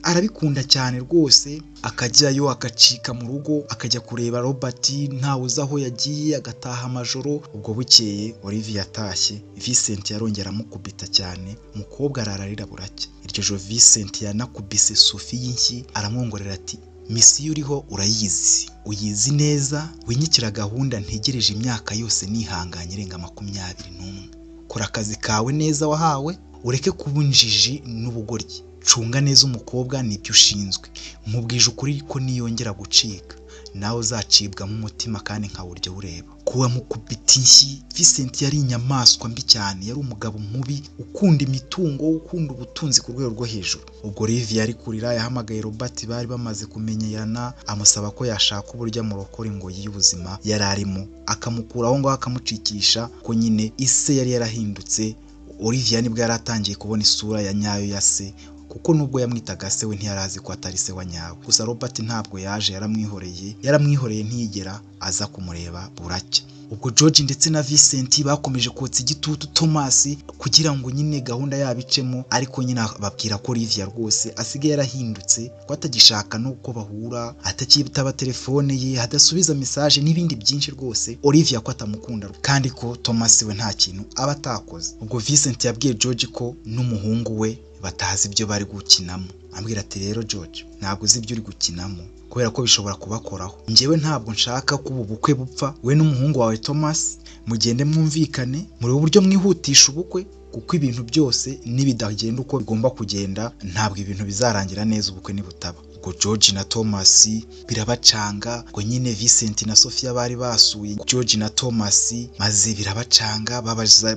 arabikunda cyane rwose, akajyayo agacika mu rugo akajya kureba Robert, ntawe uzi aho yagiye, agataha amajoro. Ubwo bukeye Olivia atashye, Vincent yarongera amukubita cyane, umukobwa arararira buracya. Iryo joro Vincent yanakubise Sophie y'inshyi, aramwongorera ati misiyo uriho urayizi, uyizi neza, winyikira gahunda ntegereje imyaka yose nihanganye irenga 21. Kora akazi kawe neza wahawe, ureke kuba injiji n'ubugoryi, cunga neza umukobwa nibyo ushinzwe. Mubwije ukuri ko niyongera gucika nawe uzacibwamo umutima kandi nkawurya ureba. Kuba mukubita inshyi. Vincent yari inyamaswa mbi cyane, yari umugabo mubi ukunda imitungo, ukunda ubutunzi ku rwego rwo hejuru. Ubwo Olivia ari kurira, yahamagaye Robert, bari bamaze kumenyerana, amusaba ko yashaka uburyo amurokora ingoyi y'ubuzima yari arimo, akamukuraho ngo akamucikisha ko nyine ise yari yarahindutse. Olivia nibwo yari atangiye kubona isura ya nyayo ya se, kuko nubwo yamwitaga se we ntiyarazi ko atari se wa nyawe. Gusa Robert ntabwo yaje, yaramwihoreye ntiyigera aza kumureba buracya. Ubwo George ndetse na Vincent bakomeje kotsa igitutu Thomas kugira ngo nyine gahunda yabicemo, ariko nyine babwira ko Olivia rwose asigaye yarahindutse, ko atagishaka nuko bahura, atakitaba telefone ye, hadasubiza message n'ibindi byinshi rwose. Olivia ko atamukunda kandi ko Thomas we nta kintu aba atakoze. Ubwo Vincent yabwiye George ko n'umuhungu we batazi ibyo bari gukinamo. Ambwira ati rero George, ntabwo uzi ibyo uri gukinamo kubera ko bishobora kubakoraho. Njyewe ntabwo nshaka ko ubu bukwe bupfa, we n'umuhungu wawe Thomas mugende mwumvikane muri uburyo mwihutisha ubukwe, kuko ibintu byose nibidagenda uko bigomba kugenda ntabwo ibintu bizarangira neza ubukwe nibutaba. Ngo George na Thomas birabacanga, ngo nyine Vincent na Sophia bari basuye George na Thomas maze birabacanga,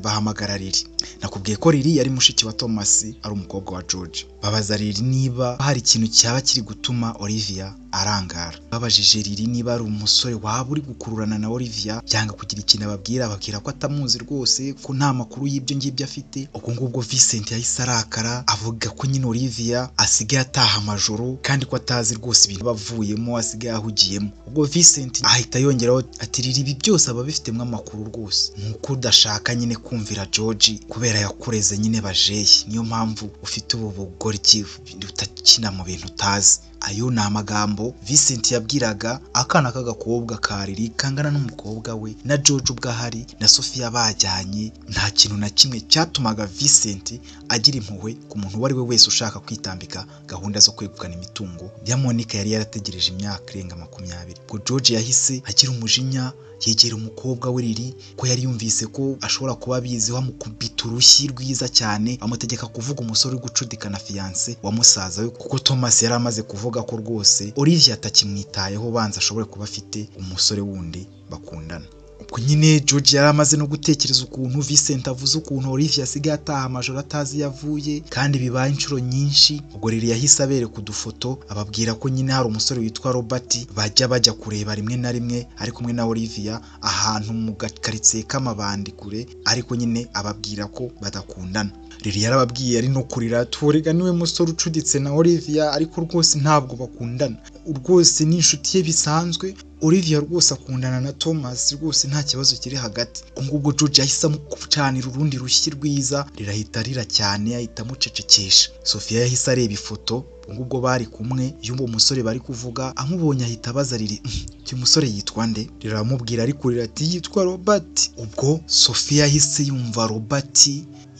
bahamagara Lily. Nakubwiye ko Lily yari mushiki wa Thomas, ari umukobwa wa George. Babaza Lily niba hari ikintu cyaba kiri gutuma Olivia arangara. Babajije Lily niba ari umusore waba uri gukururana na Olivia, cyangwa kugira ikintu ababwira ko atamuzi rwose, ko nta makuru y'ibyo ngibyo afite. Ubwo ngubwo Vincent yahise arakara avuga ko nyine Olivia asigaye ataha amajoro kandi ko atazi rwose ibintu bavuyemo, asigaye ahugiyemo. Ubwo Vincent ahita yongeraho ati Lily ibi byose aba bifitemo amakuru rwose, nuko udashaka nyine kumvira George kubera yakureze nyine bajeye, niyo mpamvu ufite ubu bugoryi utakina mu bintu utazi. Ayo ni amagambo Vincent yabwiraga akana k'agakobwa ka Lily kangana n'umukobwa we, na George ubwahari na Sophia bajyanye. Nta kintu na kimwe cyatumaga Vincent agira impuhwe ku muntu uwo ari we wese ushaka kwitambika gahunda zo kwegukana imitungo ya Monica yari yarategereje imyaka irenga 20. Ubwo George yahise agira umujinya, yegera umukobwa we Lily ko yari yumvise ko ashobora kuba abizi, wamukubita urushyi rwiza cyane, amutegeka kuvuga umusore uri gucudika na fiance wa musaza we, kuko Thomas yari amaze kuvuga ko rwose Olivia atakimwitayeho, banza ashobore kuba afite umusore wundi bakundana. Ubwo nyine George yari amaze no gutekereza ukuntu Vincent avuze ukuntu Olivia asigaye ataha amajoro atazi yavuye kandi bibaye inshuro nyinshi. Ubwo Lily yahise abereka udufoto, ababwira ko nyine hari umusore witwa Robert bajya kureba rimwe na rimwe ari kumwe na Olivia ahantu mu gakaritsiye k'amabandi kure, ariko nyine ababwira ko badakundana. Lily yarababwiye ari no kurira, turega niwe musore ucuditse na Olivia ariko rwose ntabwo bakundana, rwose ni inshuti ye bisanzwe. Olivia rwose akundana na Thomas, rwose nta kibazo kiri hagati. Ngubwo George yahise amucanira urundi rushyi rwiza, rirahita rira cyane, ahita amucecekesha. Sophia yahise areba ifoto ngubwo bari kumwe y'uwo musore bari kuvuga, amubonye ahita abaza Lily, uyu musore yitwa nde? Riramubwira ariko rirati yitwa Robert. Ubwo Sophia yahise yumva Robert,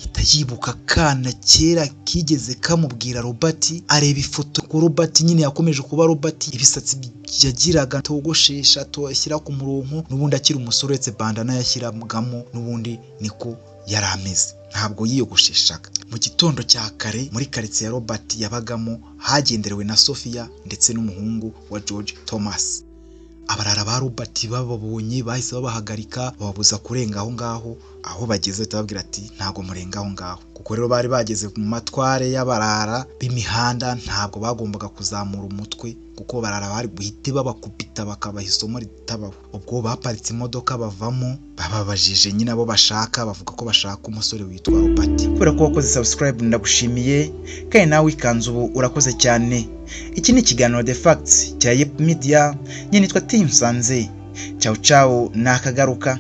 ita yibuka kana kera kigeze kamubwira Robert, areba ifoto ko Robert nyine yakomeje kuba Robert, ibisatsi yagiraga togoshesha ashyira ku murongo, n'ubundi akiri umusore uretse bandana yashyiragamo, n'ubundi niko yari ameze, ntabwo yiyogosheshaga. Mu gitondo cya kare muri karitsiye ya Robert yabagamo hagenderewe na Sophia ndetse n'umuhungu wa George Thomas. Abarara ba Robert bababonye bahise babahagarika, bababuza kurenga aho ngaho. Aho bageze bababwira ati ntago murenga aho ngaho, kuko rero bari bageze mu matware y'abarara b'imihanda, ntabwo bagombaga kuzamura umutwe kuko barara bari guhite babakubita bakabaha isomo ritabaho. Ubwo baparitse imodoka bavamo, bababajije nyine abo bashaka, bavuga ko bashaka umusore witwa Robert. Kubera ko wakoze subscribe ndagushimiye, kandi nawe ikanzu ubu urakoze cyane. Iki ni ikiganiro The Facts cya Yep Media, nyine nitwa Tim Sanze. Ciao ciao nakagaruka.